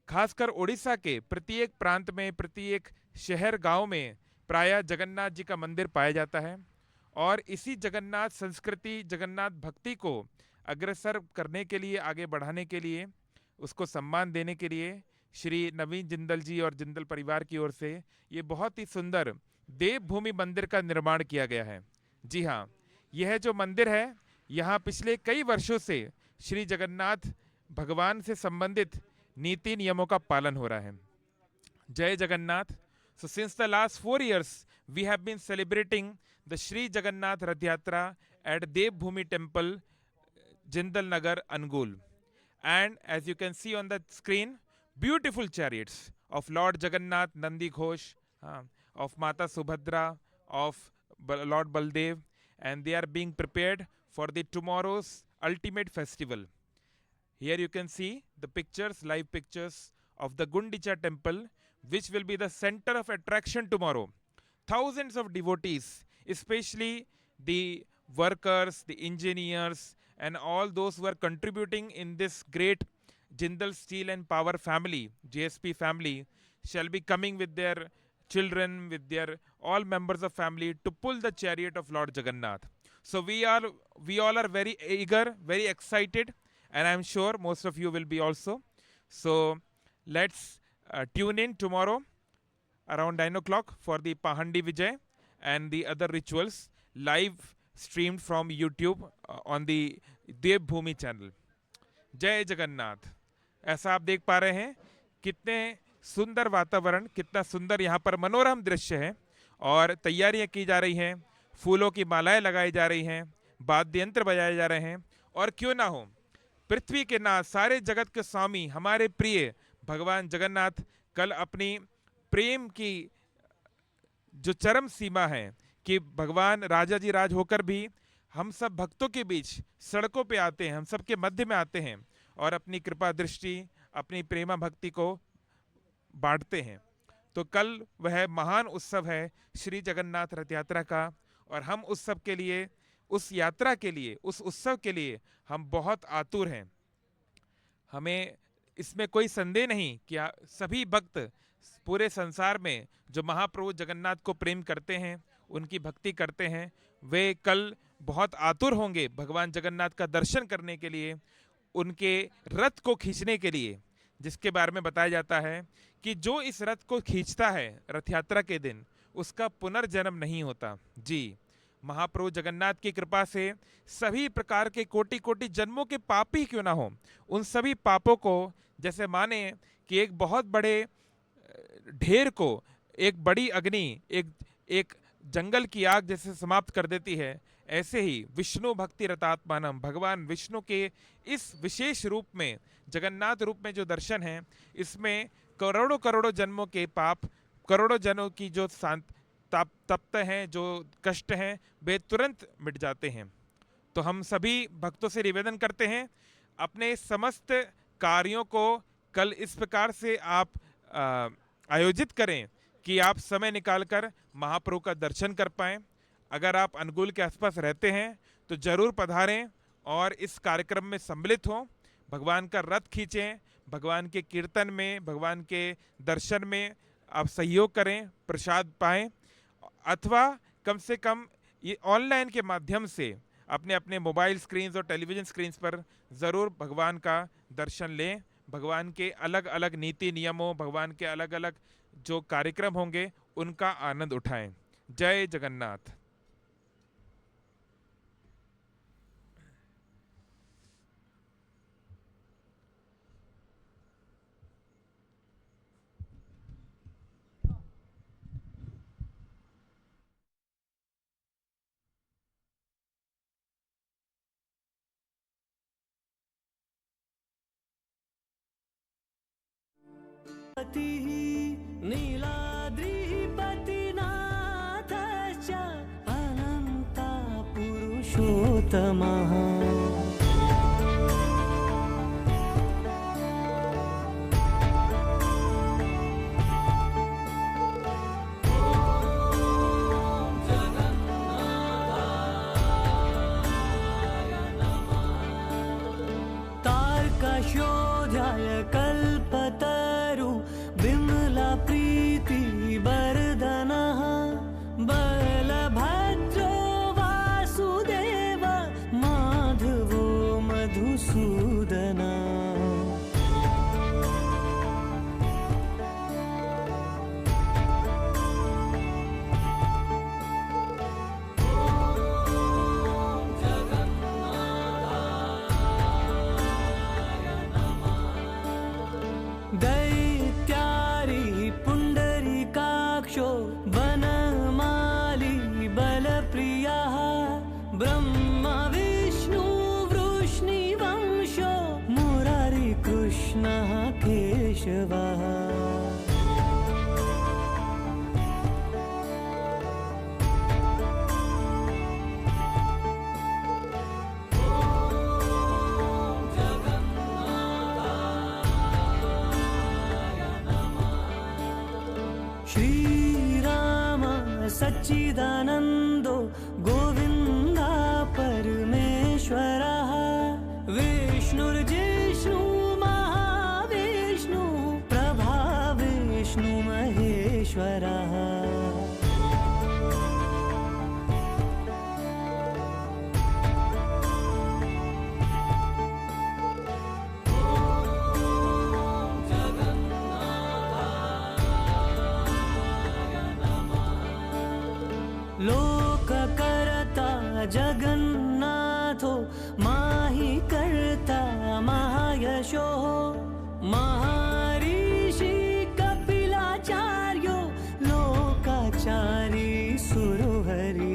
खासकर ओडिशा के प्रत्येक प्रांत में, प्रत्येक शहर गांव में प्रायः जगन्नाथ जी का मंदिर पाया जाता है और इसी जगन्नाथ संस्कृति, जगन्नाथ भक्ति को अग्रसर करने के लिए, आगे बढ़ाने के लिए, उसको सम्मान देने के लिए श्री नवीन जिंदल जी और जिंदल परिवार की ओर से ये बहुत ही सुंदर देवभूमि मंदिर का निर्माण किया गया है। जी हाँ, यह जो मंदिर है, यहाँ पिछले कई वर्षों से श्री जगन्नाथ भगवान से संबंधित नीति नियमों का पालन हो रहा है। जय Jagannath. So since the last 4 years, we have been celebrating the Shri Jagannath Rath Yatra at Devbhumi Temple, Jindal Nagar, Angul. And as you can see on the screen, beautiful chariots of Lord Jagannath, Nandi Ghosh, of Mata Subhadra, of Lord Baldev, and they are being prepared for the tomorrow's ultimate festival. Here you can see the pictures, live pictures of the Gundicha temple, which will be the center of attraction tomorrow. Thousands of devotees, especially the workers, the engineers, and all those who are contributing in this great Jindal Steel and Power family, JSP family, shall be coming with their children, with their all members of family to pull the chariot of Lord Jagannath. So we all are very eager, very excited, and I'm sure most of you will be also. So let's tune in tomorrow around 9 o'clock for the Pahandi Vijay and the other rituals live streamed from YouTube on the Devbhumi channel. जय जगन्नाथ। ऐसा आप देख पा रहे हैं कितने सुंदर वातावरण, कितना सुंदर यहाँ पर मनोरम दृश्य है, और तैयारियां की जा रही हैं, फूलों की मालाएं लगाई जा रही हैं, वाद्य यंत्र बजाए जा रहे हैं। और क्यों ना हो, पृथ्वी के नाथ, सारे जगत के स्वामी, हमारे प्रिय भगवान जगन्नाथ कल अपनी प्रेम की जो चरम सीमा है कि भगवान राजा जी राज होकर भी हम सब भक्तों के बीच सड़कों पे आते हैं, हम सब के मध्य में आते हैं और अपनी कृपा दृष्टि, अपनी प्रेमा भक्ति को बांटते हैं। तो कल वह महान उत्सव है श्री जगन्नाथ रथ यात्रा का, और हम उस सब के लिए, उस यात्रा के लिए, उस उत्सव के लिए हम बहुत आतुर हैं। हमें इसमें कोई संदेह नहीं कि सभी भक्त पूरे संसार में जो महाप्रभु जगन्नाथ को प्रेम करते हैं, उनकी भक्ति करते हैं, वे कल बहुत आतुर होंगे भगवान जगन्नाथ का दर्शन करने के लिए, उनके रथ को खींचने के लिए, जिसके बारे में बताया जाता है कि जो इस रथ को खींचता है रथ यात्रा के दिन, उसका पुनर्जन्म नहीं होता। जी, महाप्रभु जगन्नाथ की कृपा से सभी प्रकार के कोटि कोटि जन्मों के पाप ही क्यों ना हो, उन सभी पापों को जैसे माने कि एक बहुत बड़े ढेर को एक बड़ी अग्नि, एक जंगल की आग जैसे समाप्त कर देती है, ऐसे ही विष्णु भक्ति रतात्मानम, भगवान विष्णु के इस विशेष रूप में, जगन्नाथ रूप में जो दर्शन है, इसमें करोड़ों करोड़ों जन्मों के पाप, करोड़ों जन्मों की जो तप्त हैं, जो कष्ट हैं, वे तुरंत मिट जाते हैं। तो हम सभी भक्तों से निवेदन करते हैं, अपने समस्त कार्यों को कल इस प्रकार से आप आयोजित करें कि आप समय निकालकर महाप्रभु का दर्शन कर पाएं। अगर आप अनुगुल के आसपास रहते हैं तो जरूर पधारें और इस कार्यक्रम में सम्मिलित हों, भगवान का रथ खींचें, भगवान के कीर्तन में, भगवान के दर्शन में आप सहयोग करें, प्रसाद पाएं, अथवा कम से कम ये ऑनलाइन के माध्यम से अपने अपने मोबाइल स्क्रीन्स और टेलीविज़न स्क्रीन्स पर ज़रूर भगवान का दर्शन लें। भगवान के अलग अलग नीति नियमों, भगवान के अलग अलग जो कार्यक्रम होंगे, उनका आनंद उठाएं। जय जगन्नाथ। नीलाद्रिपतिनाथश्च अनन्ता पुरुषोत्तमः तार्कशोधाय कल्पतरु विमला प्रीति केशवः श्रीराम सच्चिदानन्दो गोविन्दा परमेश्वरः विष्णुर्जिष्णु महाविष्णु प्रभाविष्णु महेश्वरः लोककर्ता जगन्नाथो माहि कर्ता महायशो महर्षि कपिलाचार्यो लोकाचारी सुरहरि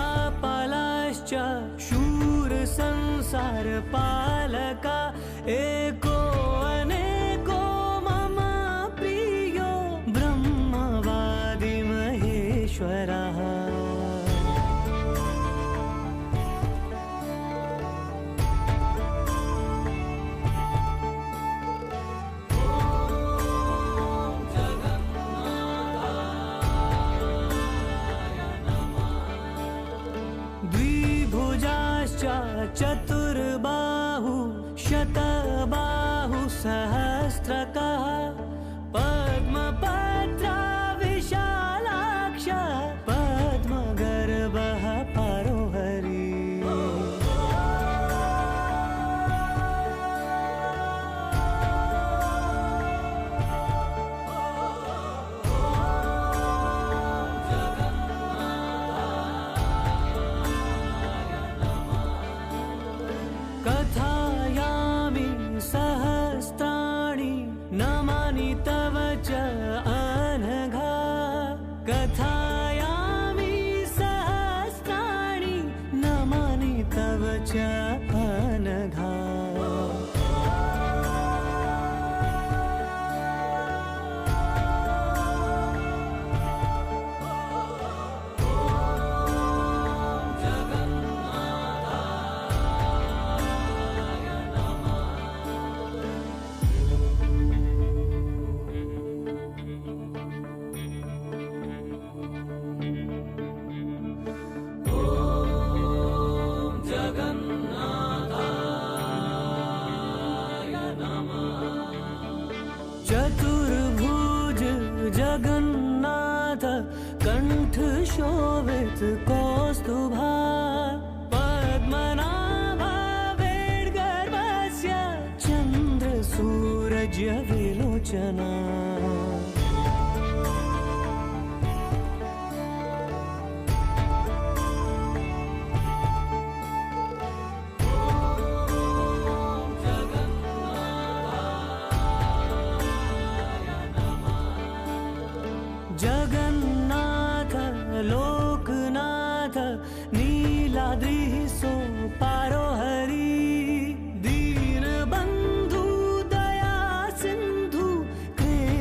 जीवापालाश्च शूर संसार पालका एको अनेको मम प्रियो ब्रह्मवादि महेश्वरः चतुर्बाहु शतबाहु सहस्रकः पद्मपत्रा विशालाक्ष पद्मगर्भः परोहरि कथायामि सहस्राणि नमानि तव च अनघा कथायामि सहस्राणि नमानि तव च अनघा चतुर्भुज जगन्नाथ कंठ शोभित कौस्तुभा पद्मनाभा वेदगर्भस्य चंद्र सूरज विलोचना जगन्नाथ लोकनाथ नीलाद्रिः सो पारोहरि दीनबन्धु दया सिन्धु कृष्ण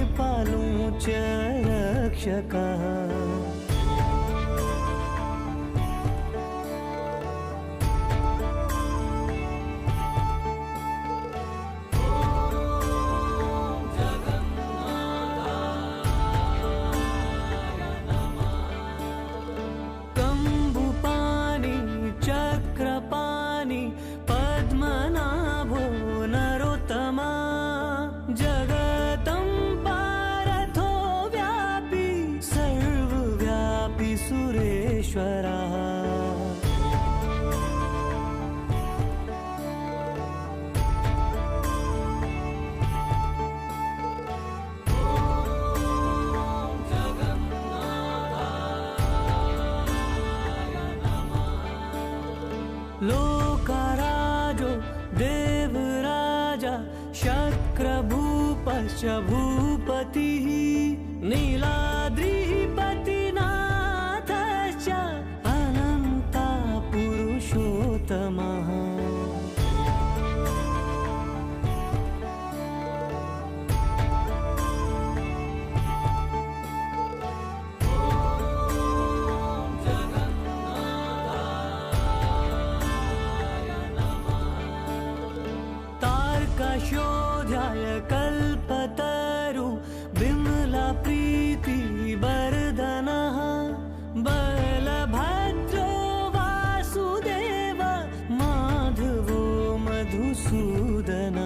देवराजा शक्रभूपश्च भूपतिः नीलाद्रिपतिनाथश्च अनन्ता पुरुषोत्तमः तार्कशोध्याय कल्पतरु बिमला प्रीति वर्धनः बलभद्रो वासुदेव माधवो मधुसूदनः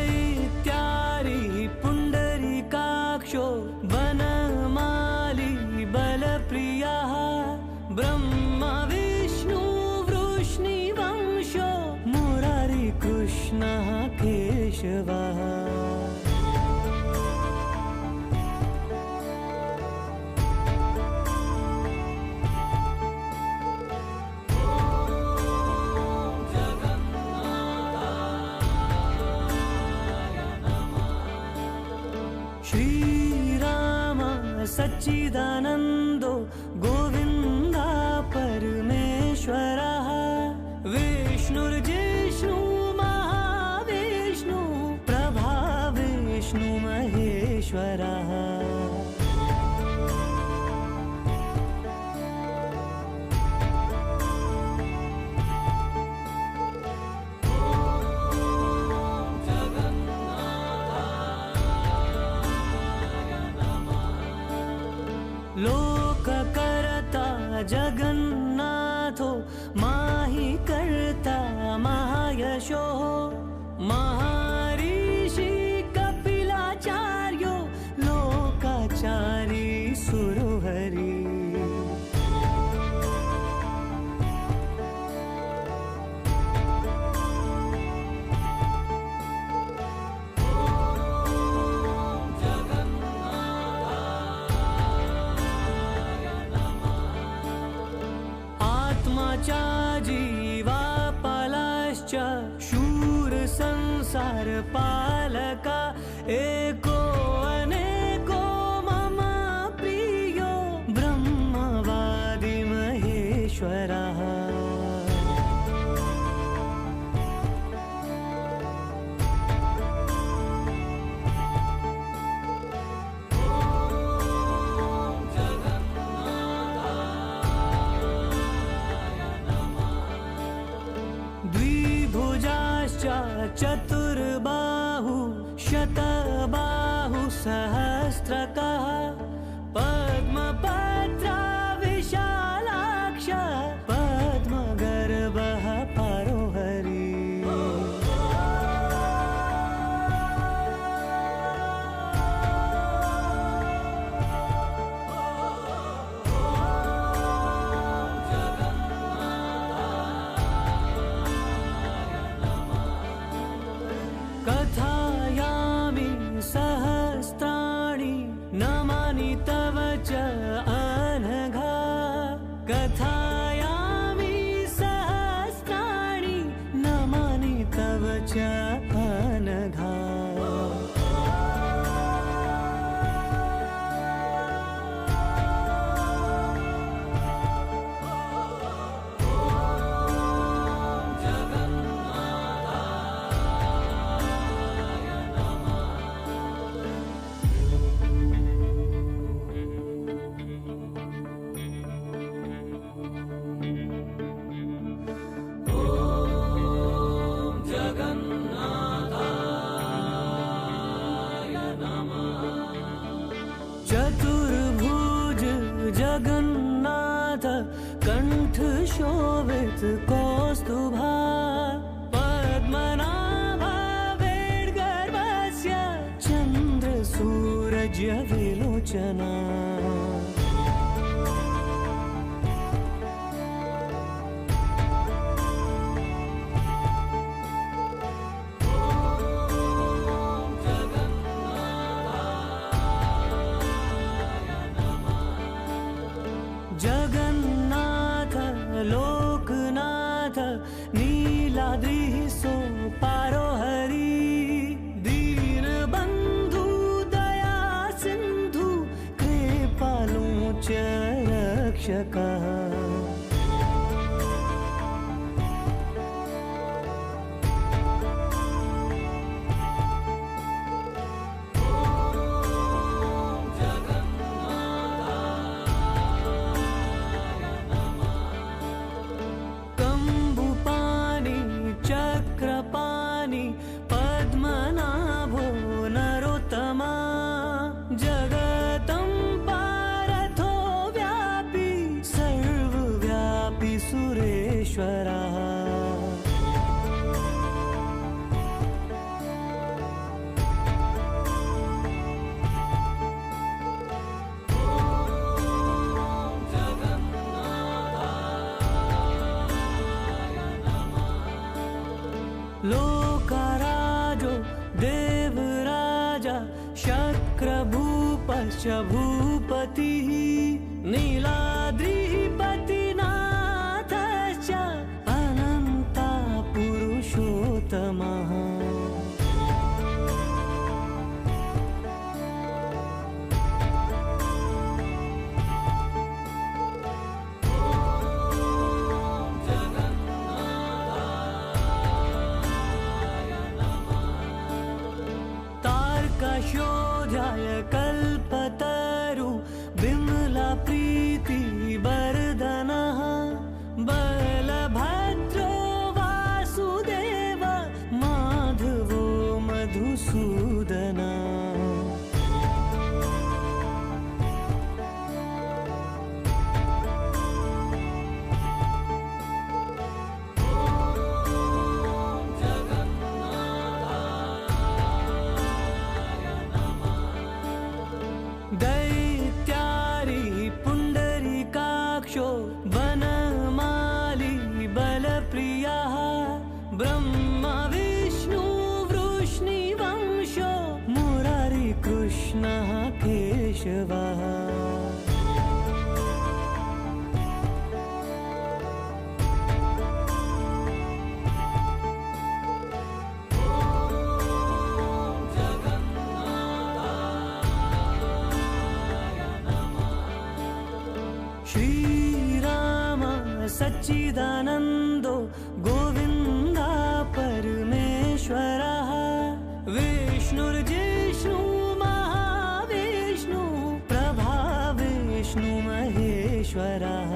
दैत्यारि पुण्डरीकाक्षो वनमाली बलप्रियः ब्रह्मा विष्णु वृष्णिवंशो मुरारी कृष्णः केशवः श्रीराम सच्चिदानन्दो गोविन्दा परमेश्वरः विष्णुर्जिष्णु महाविष्णु प्रभाविष्णु महेश्वरः लोककर्ता जगन्नाथो माहि कर्ता महायशो महर्षि कपिलाचार्यो लोकाचारी सुरहरि आत्माचा जीवापालाश्च शूर संसार पालका एको अनेको मम प्रियो ब्रह्मवादी महेश्वरः द्विभुजाश्च चतुर्बाहु शतबाहु सहस्रकः पद्मपत्रा विशालाक्ष पद्मगर्भः परोहरि कथायामि सहस्राणि नीलाद्रिः सोपारो हरि दीन बन्धु दया सिन्धु कृपालु च रक्षकः पद्मनाभो नरोत्तमा जगतं पारथो व्यापी सर्वव्यापी सुरेश्वरः लोकराजो देवराजा शक्रभूपश्च भूपतिः नीलाद्रिपतिनाथश्च अनन्ता पुरुषोत्तमः शोधाय कल्पतरु विमला प्रीति वर्धनः बलभद्रो वासुदेव माधवो मधुसूदनः दैत्यारि पुण्डरीकाक्षो वनमाली बलप्रियः ब्रह्मा विष्णु वृष्णिवंशो मुरारी कृष्णः केशवः श्रीराम सच्चिदानन्दो गोविन्दा परमेश्वरः विष्णुर्जिष्णु महाविष्णु प्रभाविष्णु महेश्वरः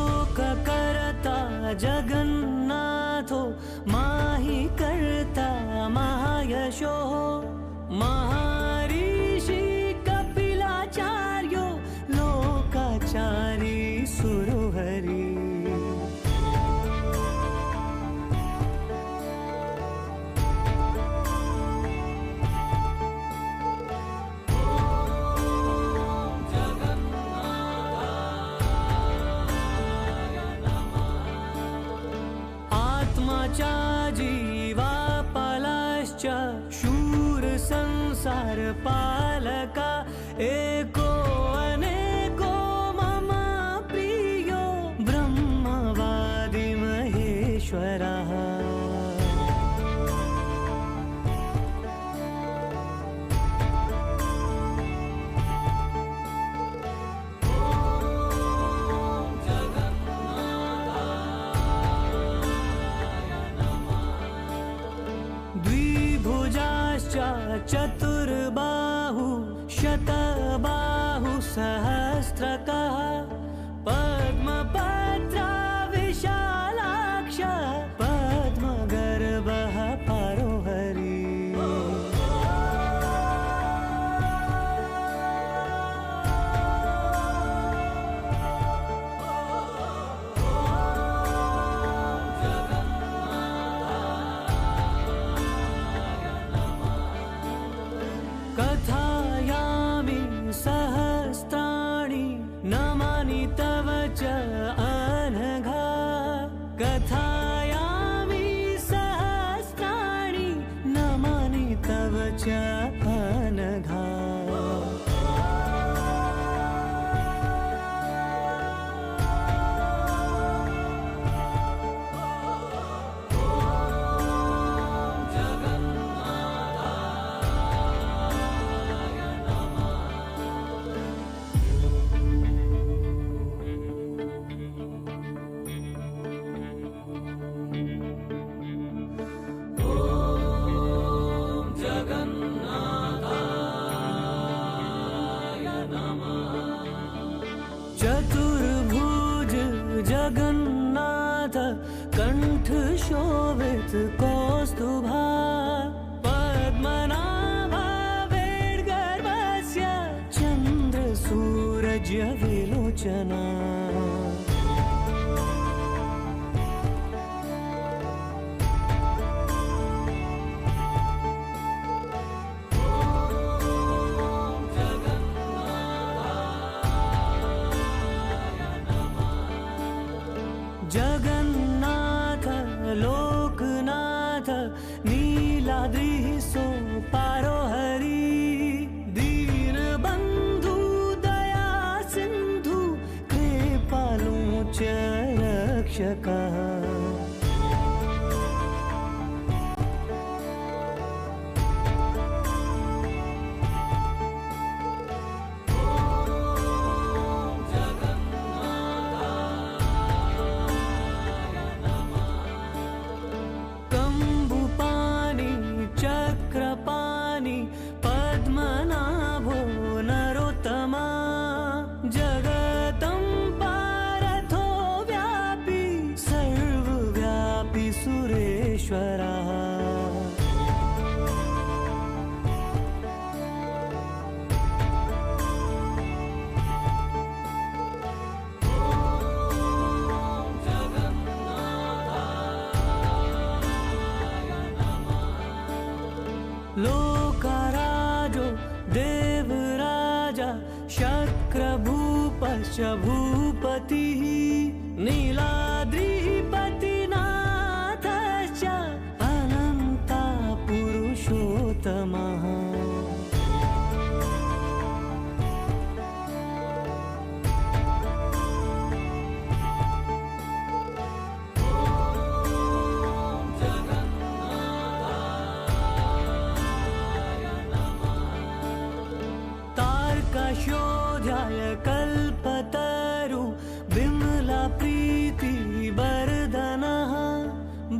लोककर्ता जगन्नाथो माहि कर्ता महायशो महर्षि कपिलाचार्यो लोकाचारी सुरहरि जीवापलाश्च शूर संसार पालका एको अनेको मम प्रियो ब्रह्मवादि महेश्वरः चतुर्बाहु शतबाहु सहस्रकः पद्मपत्र विशालाक्ष पद्मगर्भः परो हरि कथायामि सहस्राणि कथायामि सहस्राणि नमानि तव च अनघा चतुर्भुज जगन्नाथ कंठ शोभित कौस्तुभा पद्मनाभा वेणुगर्भस्य चंद्र सूरज विलोचना जगन्नाथ लोकनाथ नीलाद्रिः सोपारो हरि दीन बंधु दया सिंधु कृपालु च रक्षकः चक्रपाणि पद्मनाभो नरोत्तमा जगतं पारथो व्यापी सर्वव्यापी सुरेश्वरः लोकराजो देवराजा शक्रभूपश्च भूपतिः नीलाद्रिपतिनाथश्च अनन्ता पुरुषोत्तमः शोध्याय कल्पतरु विमला प्रीति वर्धनः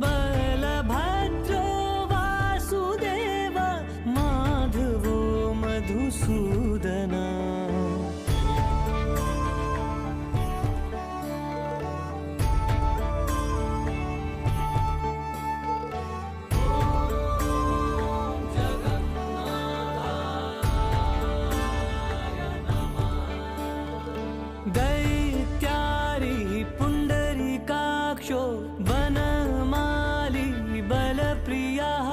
बलभद्रो वासुदेव माधवो मधुसूदना दैत्यारि पुंडरीकाक्षो वनमाली बलप्रियः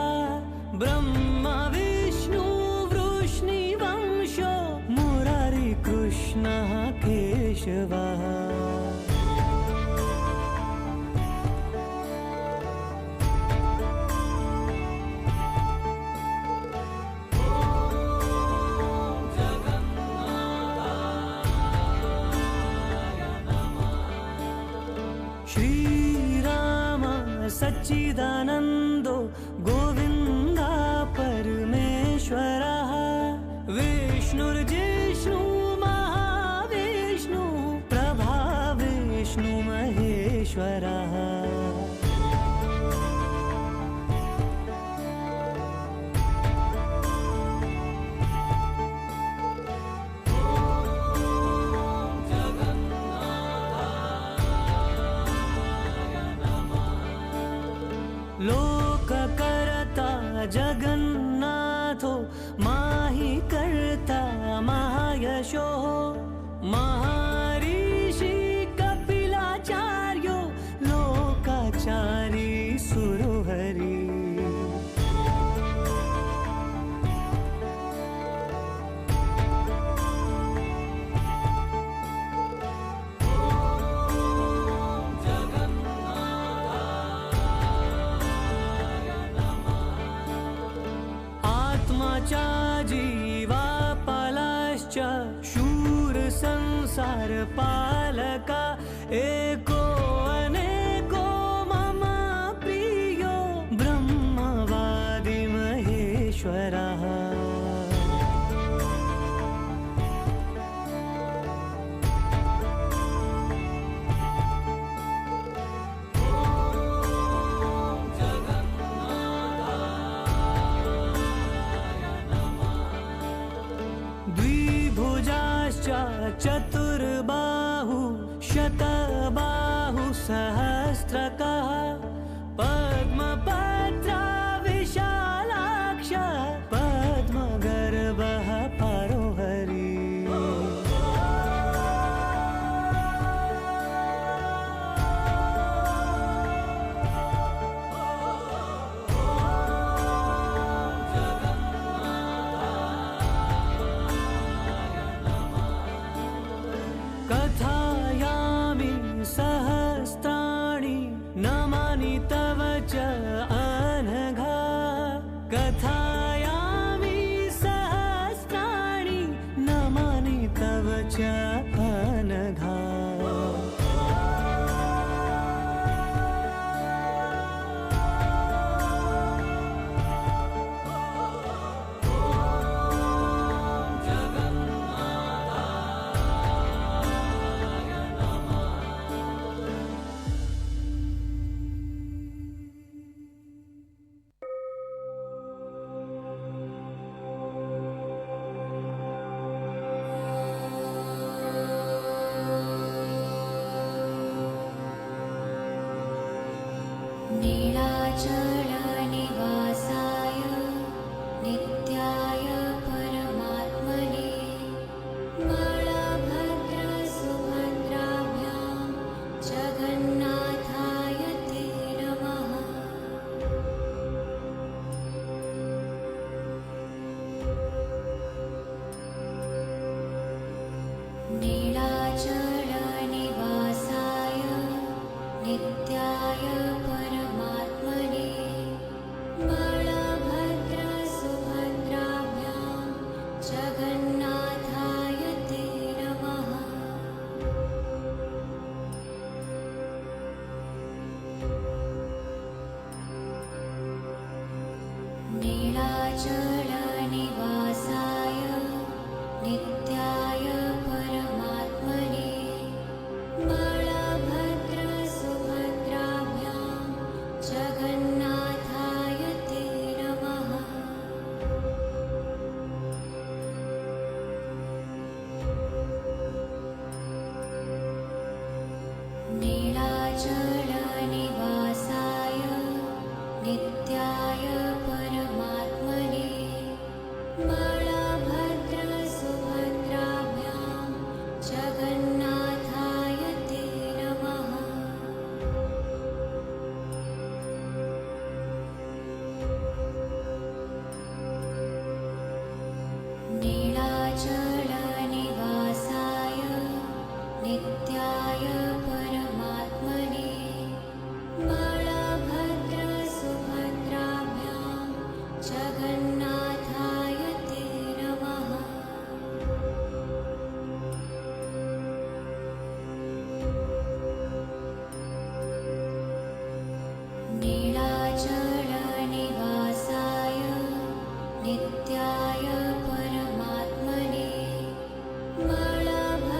ब्रह्मा विष्णु वृष्णिवंशो मुरारी कृष्णः केशवः श्रीराम सच्चिदानंदो गोविंदा परमेश्वरः विष्णुर्जिष्णु महाविष्णु प्रभाविष्णु महेश्वरः लोककर्ता जगन्नाथो माहि कर्ता महायशो महर्षि कपिलाचार्यो लोकाचारी सुरहरि पालका एको अनेको मम प्रियो ब्रह्मवादि महेश्वरः चतुर्बाहु शतबाहु सहस्रकः पद्मपत्रा विशालाक्ष पद्मगर्भः परो हरि कथायामि सहस्राणि नमानि तव च अनघा कथायामि सहस्राणि नमानि तव च अनघा नीलाचलनिवासाय नित्याय परमात्मने बलभद्रसुभद्राभ्यां जगन्नाथाय ते नमः नीलाचलनिवासाय नित्याय परमात्मने बलभद्रसुभद्राभ्यां जगन्नाथाय ते नमः नीलाचलनिवासाय नित्याय परमात्मने बलभद्रसुभद्राभ्यां जगन्नाथाय ते नमः नीलाचलनिवासाय नित्याय परमात्मने बलभद्रसुभद्राभ्यां जगन्नाथाय ते नमः नीलाचलनिवासाय नित्याय परमात्मने बलभद्रसुभद्राभ्यां जगन्नाथाय ते नमः नीलाचलनिवासाय नित्याय परमात्मने बलभद्रसुभद्राभ्यां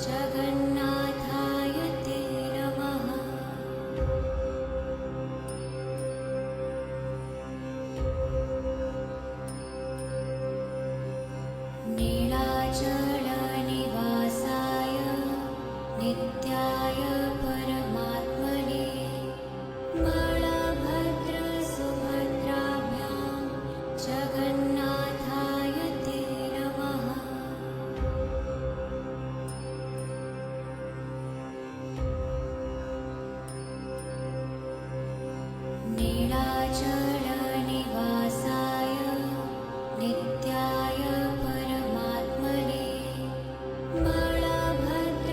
जगन्नाथाय ते नमः नीलाचलनिवासाय नित्याय परमात्मने बलभद्रसुभद्राभ्यां जगन्नाथाय ते नमः नीलाचलनिवासाय नित्याय परमात्मने बलभद्रसुभद्राभ्यां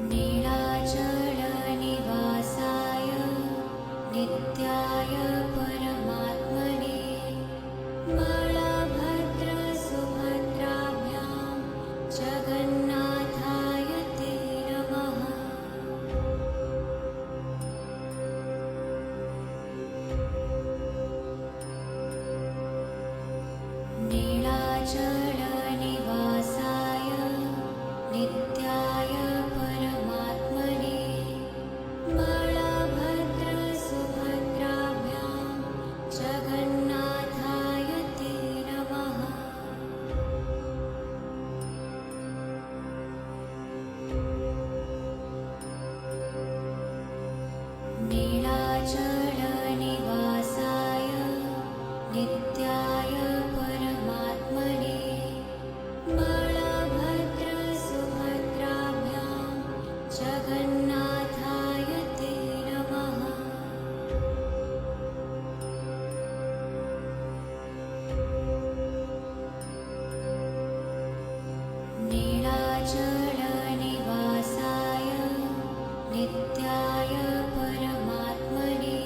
नीलाचलनिवासाय नित्याय परमात्मने बलभद्रसुभद्राभ्यां जगन्नाथाय ते नमः। नीलाचलनिवासाय नित्याय परमात्मने बलभद्रसुभद्राभ्यां जगन्नाथाय ते नमः। नीलाचलनिवासाय नित्याय परमात्मने बलभद्रसुभद्राभ्यां जगन्नाथाय ते नमः। नीलाचलनिवासाय नित्याय परमात्मने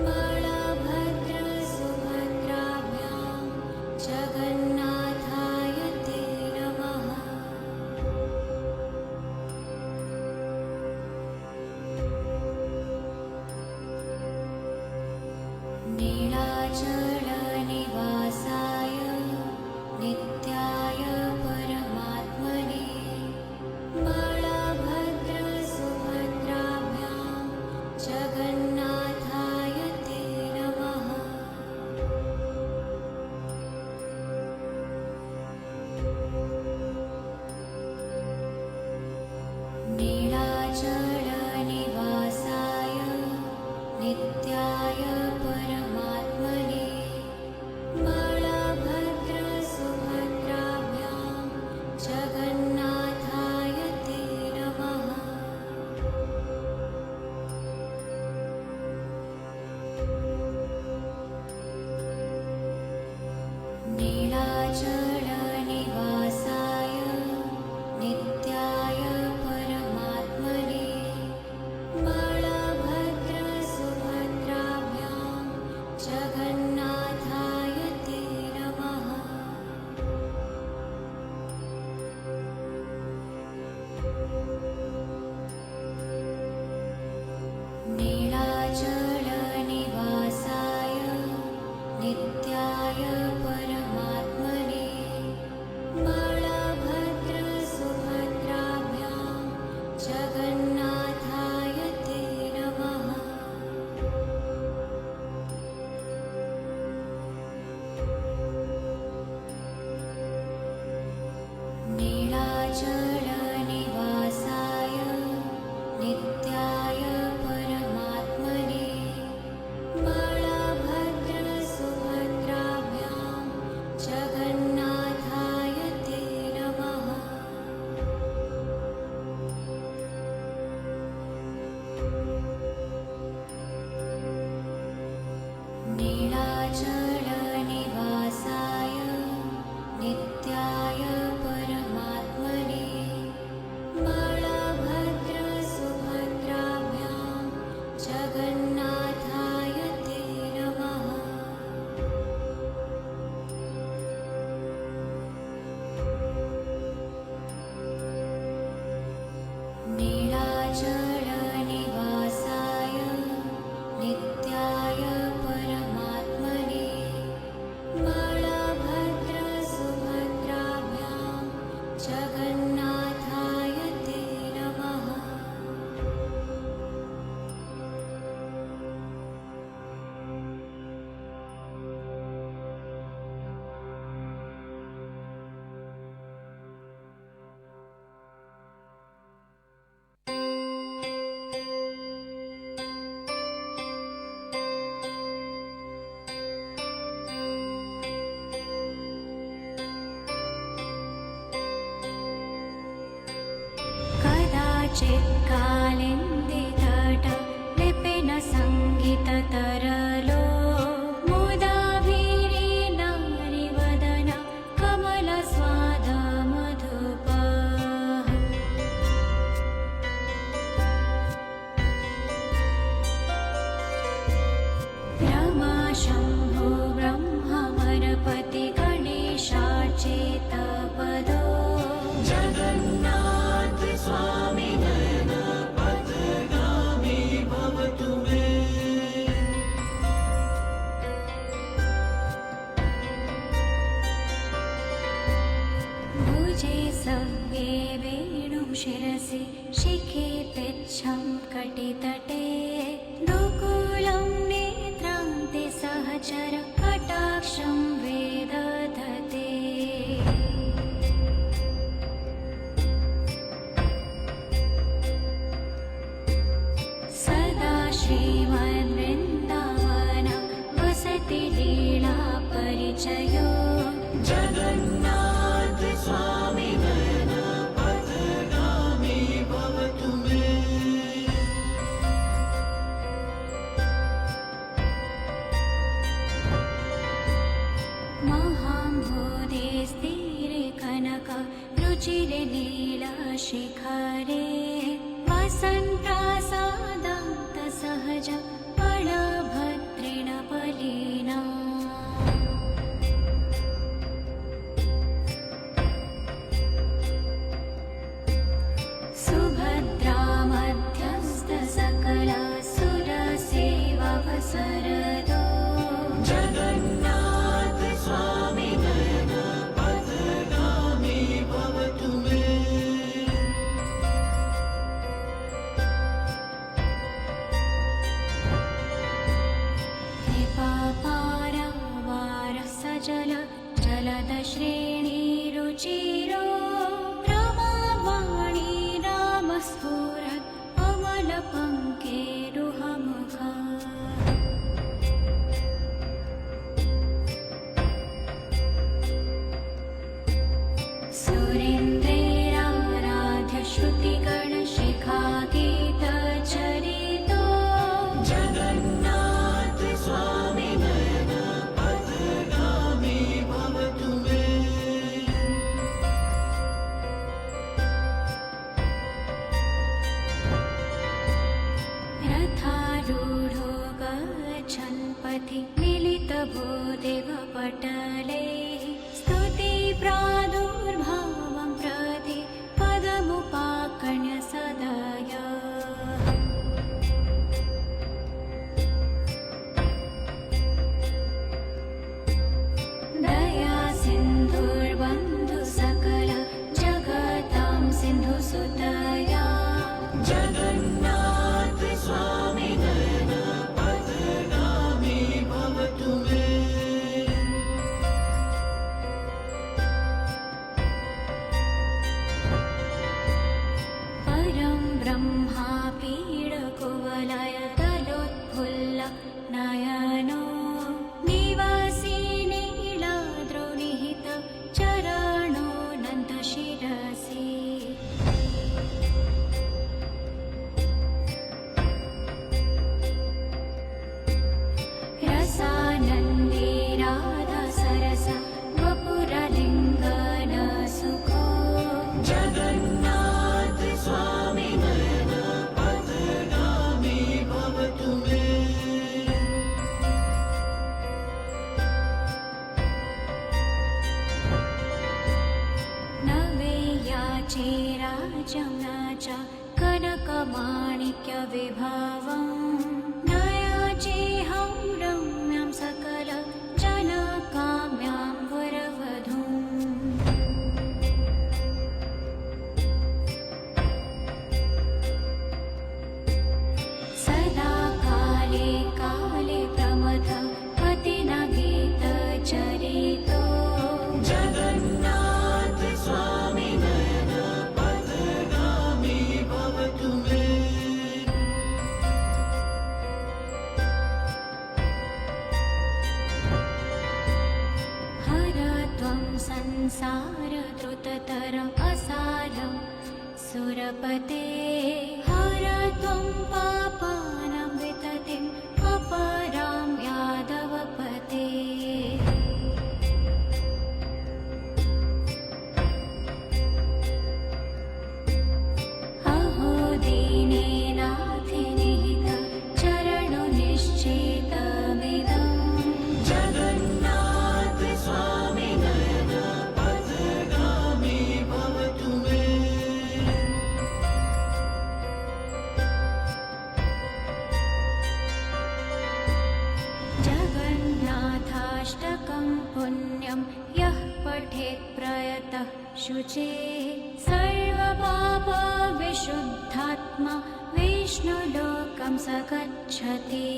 बलभद्रसुभद्राभ्यां जगन्नाथाय ते नमः। नीलाचलनिवासाय नित्याय परमात्मने बलभद्रसुभद्राभ्यां जगन्नाथाय ते नमः। नीलाचलनिवासाय नित्याय परमात्मने बलभद्रसुभद्राभ्यां जगन्नाथाय ते नमः। नीलाचलनिवासाय नित्याय परमात्मने बलभद्रसुभद्राभ्यां जगन्नाथाय ते नमः। नीलाचलनिवासाय नित्याय परमात्मने बलभद्रसुभद्राभ्यां जगन्नाथाय ते नमः। नीलाचलनिवासाय नित्याय परमात्मने बलभद्रसुभद्राभ्यां जगन्नाथाय ते नमः। नीलाचलनिवासाय नित्याय परमात्मने बलभद्रसुभद्राभ्यां जगन्नाथाय ते नमः। नीलाचलनिवासाय नित्याय परमात्मने बलभद्रसुभद्राभ्यां जगन्नाथाय ते नमः। चित्कालिन्दितट लिपिन सङ्गीततरलो मुदाभिरीनारिवदन कमलस्वाद मधुपः शिरसि शिखे पिच्छं कटितटे दुकूलं नेत्रं ते सहचर कटाक्षं वेदधते सदा श्रीमद्वृन्दावन वसति लीला परिचयो जगन्नाथ स्वामी नयन पथगामी भवतु मे महाम्भोधे स्थिरे कनक रुचिरे लीला शिखरे वसन्त्रासादान्त सहज बलभद्रेण बलिना सुभद्रा मध्यस्थ सकल सुरसेववसरदो जगन्नाथ स्वामी नयन पथगामी भवतु मे कृपापारवार सजल जलद श्रेणी रुचिरो रमावाणी रामस्फुरत् अमलपङ्केरुहमुखा सुरेन्द्रैराराध्य श्रुतिगणशिखागीतचरितो जगन्नाथ स्वामी नयन पथगामी भवतु मे रथारूढो गच्छन् पथि मिलितभूदेवपटलैः स्तुतिप्रादुर्भावं प्रति पदमुपाकर्ण्य सदय दया सिन्धुर्बन्धु सकल जगतां सिन्धुसुतया जगन्नाथ स्वामी नयन पथगामी भवतु मे परं ब्रह्मा पीडकुवलय तलोत्फुल्ल नयनो निवासी नीलाद्रोनिहित चरणो नन्दशिरसि रसानन्दे राधा सरस वपुरलिङ्गन सुखो जगन्नाथ स्वामी नयन पथगामी भवतु मे नवेयाचे राजं न च कनकमाणिक्यविभवम् नयाचेऽहं रम्यां सकल जनकाम्यां वरवधूम् सदा काले काले प्रमथ पतिना गीतचरितो जगन्नाथ स्वामी नयन पथगामी भवतु मे हर त्वं संसारद्रुततरम् असारं सुरपते हर त्वं पापानां विततिम् अपरां यादवपते अहो दीनेनाथिनिहित चरणो निश्चेतमिदं जगन्नाथ स्वामी नयन पथगामी भवतु मे जगन्नाथाष्टकं पुण्यं यः पठेत् प्रयतः शुचे सर्वपाप जीवात्मा विष्णुलोकं स गच्छति।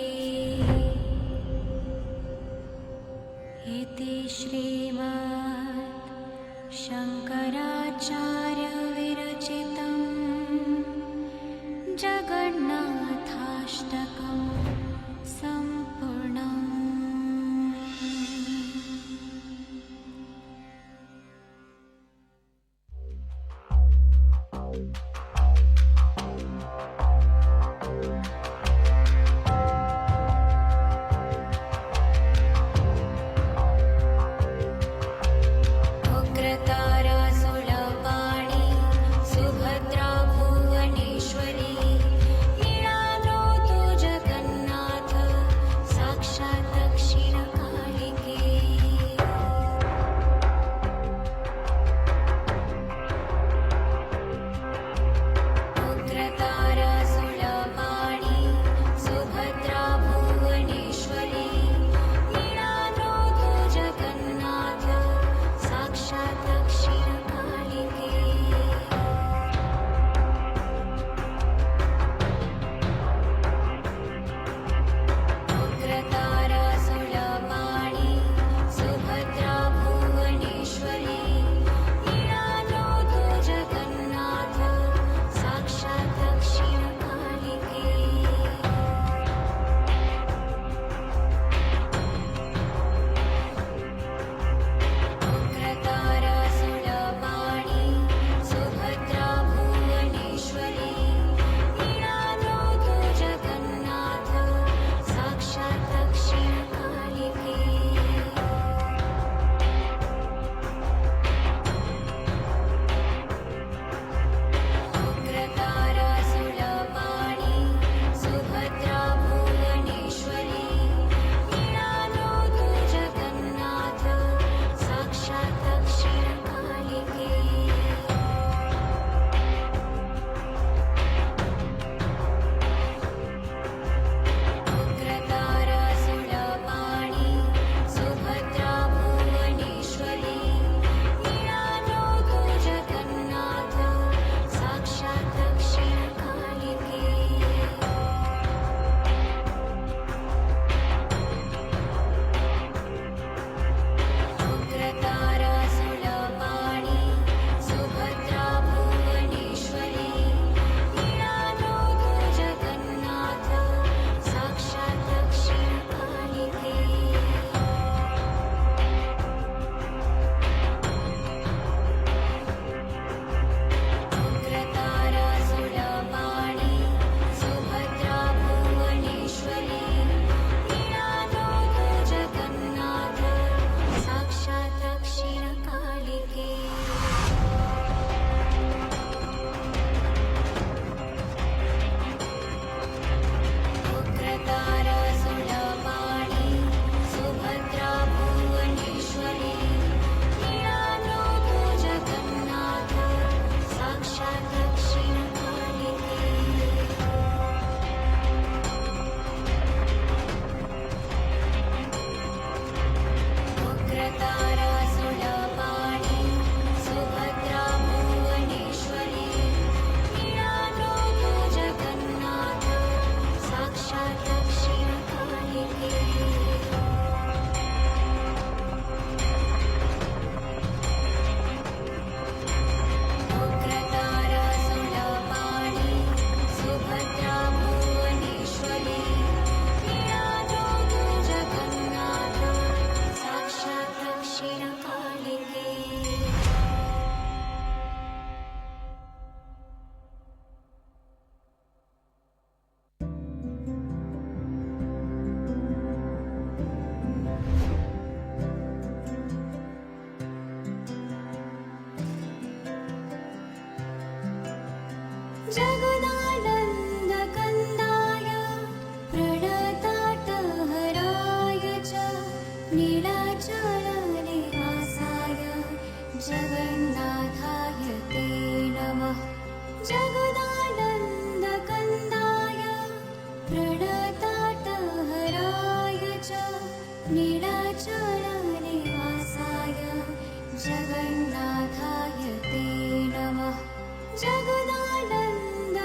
इति श्रीमद् शङ्कराचार्य विरचितं जगन्नाथाष्टकं सम्पूर्णम्। उग्रतारासुलपाणि सुभद्रा भुवनेश्वरी लीलानोतु जगन्नाथ साक्षात् दक्षिणकालिके। उग्रतारासुलपाणि सुभद्रा भुवनेश्वरी लीलानोतु जगन्नाथ साक्षात् दक्षिणकालिके। उग्रतारासुलपाणि सुभद्रा भुवनेश्वरी लीलानोतु जगन्नाथ साक्षात् दक्षिणकालिके। उग्रतारासुलपाणि सुभद्रा भुवनेश्वरी लीलानोतु जगन्नाथ साक्षात् दक्षिणकालिके। उग्रतारासुलपाणि सुभद्रा भुवनेश्वरी लीलानोतु जगन्नाथ साक्षात् दक्षिणकालिके। उग्रतारासुलपाणि सुभद्रा भुवनेश्वरी लीलानोतु जगन्नाथ साक्षात् दक्षिणकालिके। उग्रतारासुलपाणि सुभद्रा भुवनेश्वरी लीलानोतु जगन्नाथ साक्षात् दक्षिणकालिके। उग्रतारासुलपाणि सुभद्रा भुवनेश्वरी लीलानोतु जगन्नाथ साक्षात् दक्षिणकालिके। उग्रतारासुलपाणि सुभद्रा भुवनेश्वरी लीलानोतु जगन्नाथ साक्षात् दक्षिणकालिके। उग्रतारासुलपाणि सुभद्रा भुवनेश्वरी लीलानोतु जगन्नाथ साक्षात् दक्षिणकालिके। उग्रतारासुलपाणि सुभद्रा भुवनेश्वरी लीलानोतु जगन्नाथ साक्षात् दक्षिणकालिके। जगदानन्दकन्दाय प्रणताटहराय च नीलाचलनिवासाय जगन्नाथाय ते नमः। जगदानन्दकन्दाय प्रणताटहराय च नीलाचलनिवासाय जगन्नाथाय ते नमः। जगदानन्द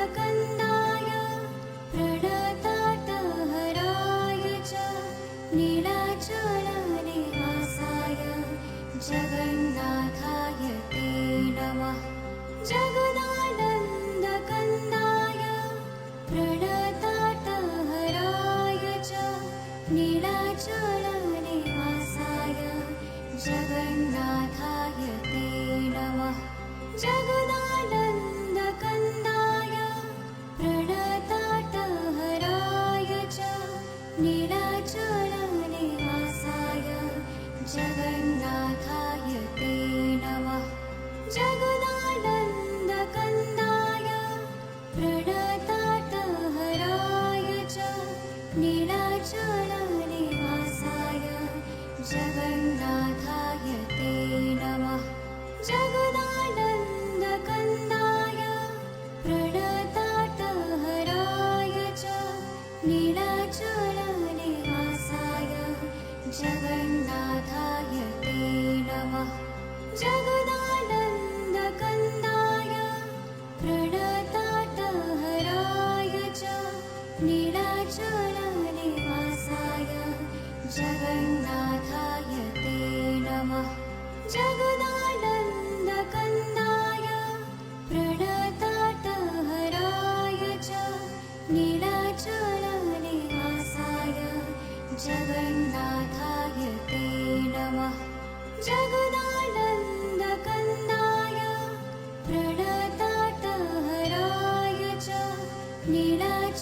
नीलाचलनिवासाय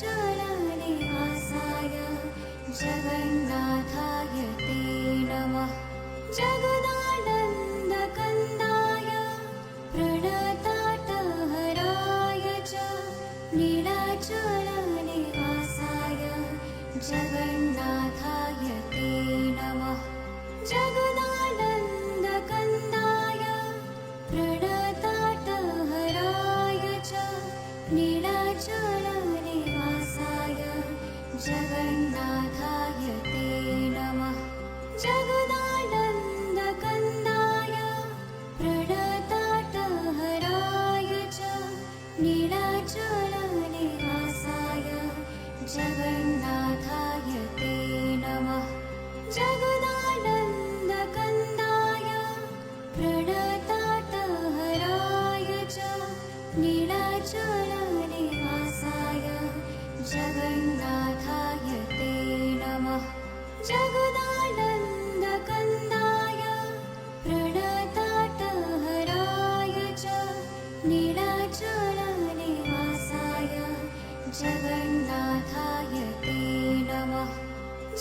जगन्नाथाय ते नमः जगदानन्दकन्दाय प्रणताटहराय च नीलाचलनिवासाय जगन्नाथाय ते नमः जगदानन्दकन्दाय प्रणताटहराय च नीलाचलनिवासाय जगन्नाथाय ते नमः जगदानन्दकन्दाय प्रणताटहराय च नीलाचलनिवासाय जगन्नाथाय ते नमः जगदानन्दकन्दाय प्रणताटहराय च नीलाचलनिवासाय जगन्नाथाय ते नमः जगदानन्दकन्दाय प्रणताटहराय च नीलाचलनिवासाय जगन्नाथाय ते नमः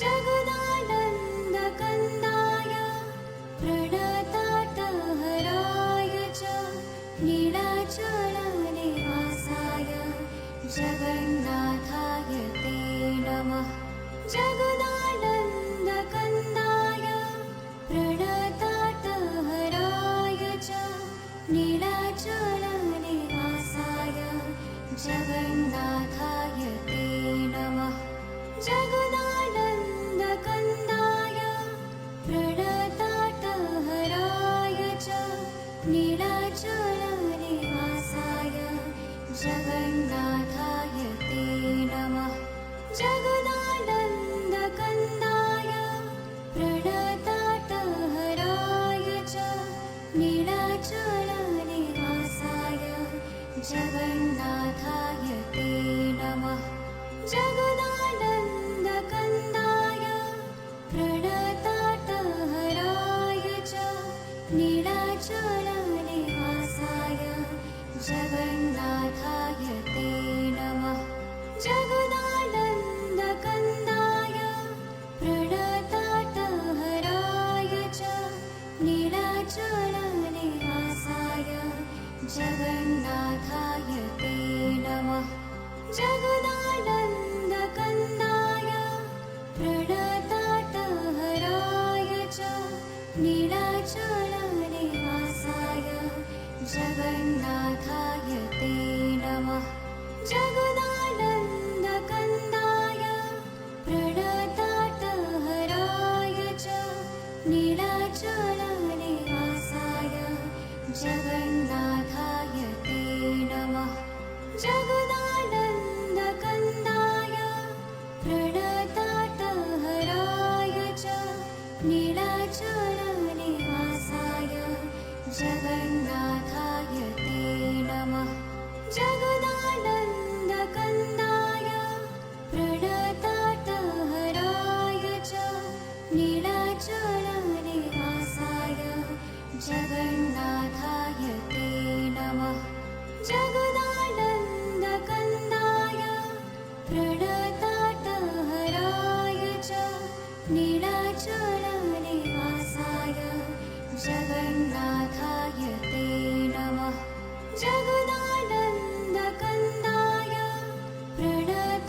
जगदानन्दकन्दाय प्रणताटहराय च नीलाचलनिवासाय जगन्नाथाय ते नमः जगदानन्दकन्दाय प्रणताटहराय च नीलाचलनिवासाय जगन्नाथाय ते नमः जगदानन्दकन्दाय प्रणताटहराय च नीलाचलनिवासाय जगन्नाथाय ते नमः जगदानन्दकन्दाय प्रणताटहराय च नीलाचलनिवासाय जगन्नाथाय ते नमः जगदानन्दकन्दाय प्रणताटहराय च नीलाचलनिवासाय जगन्नाथाय ते नमः जगदानन्दकन्दाय प्रणताटहराय च नीलाचलनिवासाय जगन्नाथाय ते नमः जगदानन्दकन्दाय प्रणताटहराय च नीलाचलनिवासाय जगन्नाथाय ते नमः जगदानन्दकन्दाय प्रणताटहराय च नीलाचलनिवासाय जगन्नाथाय ते नमः जगदानन्दकन्दाय प्रणताटहराय च नीलाचलनिवासाय जगन्नाथाय ते नमः जगदानन्दकन्दाय प्रणताटहराय च नीलाचलनिवासाय जगन्नाथाय ते नमः जगदानन्दकन्दाय प्रणताटहराय च नीलाचलनिवासाय जगन्नाथाय ते नमः जगदानन्दकन्दाय प्रणताटहराय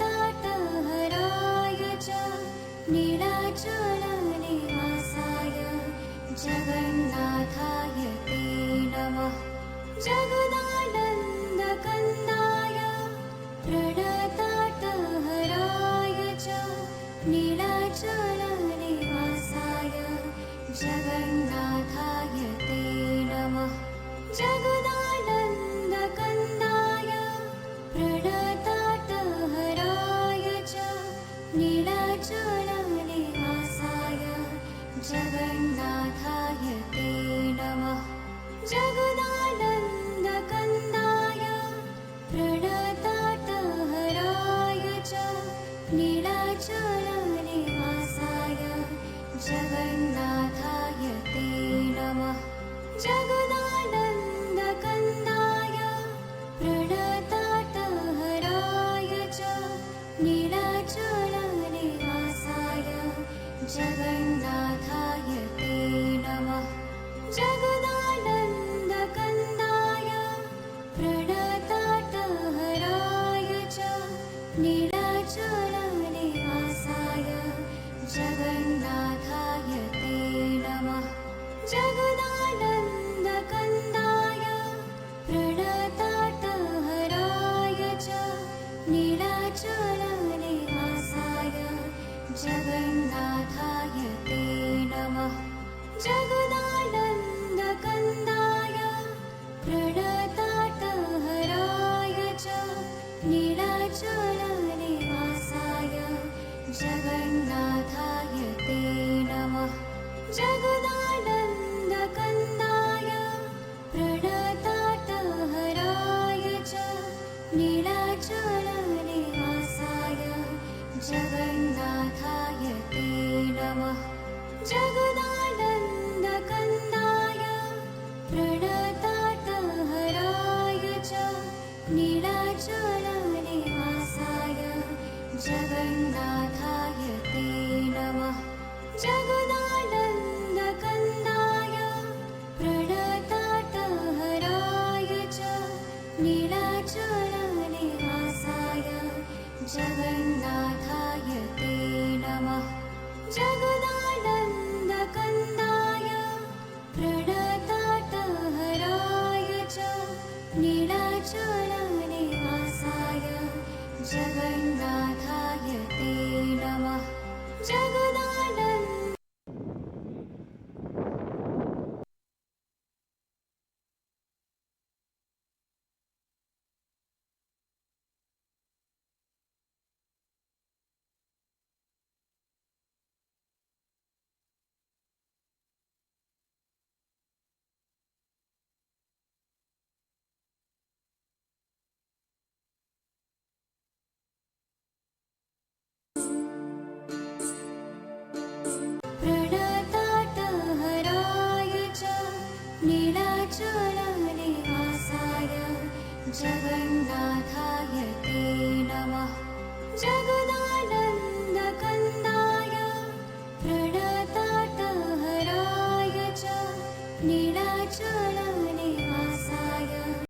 च नीलाचलनिवासाय जगन्नाथाय ते नमः जगदानन्दकन्दाय प्रणताटहराय च नीलाचलनिवासाय जगन्नाथाय ते नमः जगदानन्दकन्दाय प्रणताटहराय च नीलाचलनिवासाय जगन्नाथाय ते नमः जगदानन्दकन्दाय प्रणताटहराय च नीलाचलनिवासाय जगन्नाथाय ते नमः जगदानन्दकन्दाय प्रणताटहराय नीलाचलनिवासाय जगन्नाथाय ते नमः। जगदानन्दकन्दाय प्रणताटहराय च नीलाचलनिवासाय जगन्नाथाय ते नमः। जगदानन्दकन्दाय प्रणताटहराय च नीलाचलनिवासाय जगन्नाथाय ते नमः। जगदानन्दकन्दाय प्रणताटहराय च नीलाचलनिवासाय जगन्नाथाय ते नमः। जगदानन्दकन्दाय प्रणताटहराय च नीलाचलनिवासाय जगन्नाथाय ते नमः। जगदानन्दकन्दाय प्रणताटहराय च नीलाचलनिवासाय जगन्नाथाय ते नमः। जगदानन्द प्रणताटहराय च नीलाचलनिवासाय जगन्नाथाय ते नमः। जगदा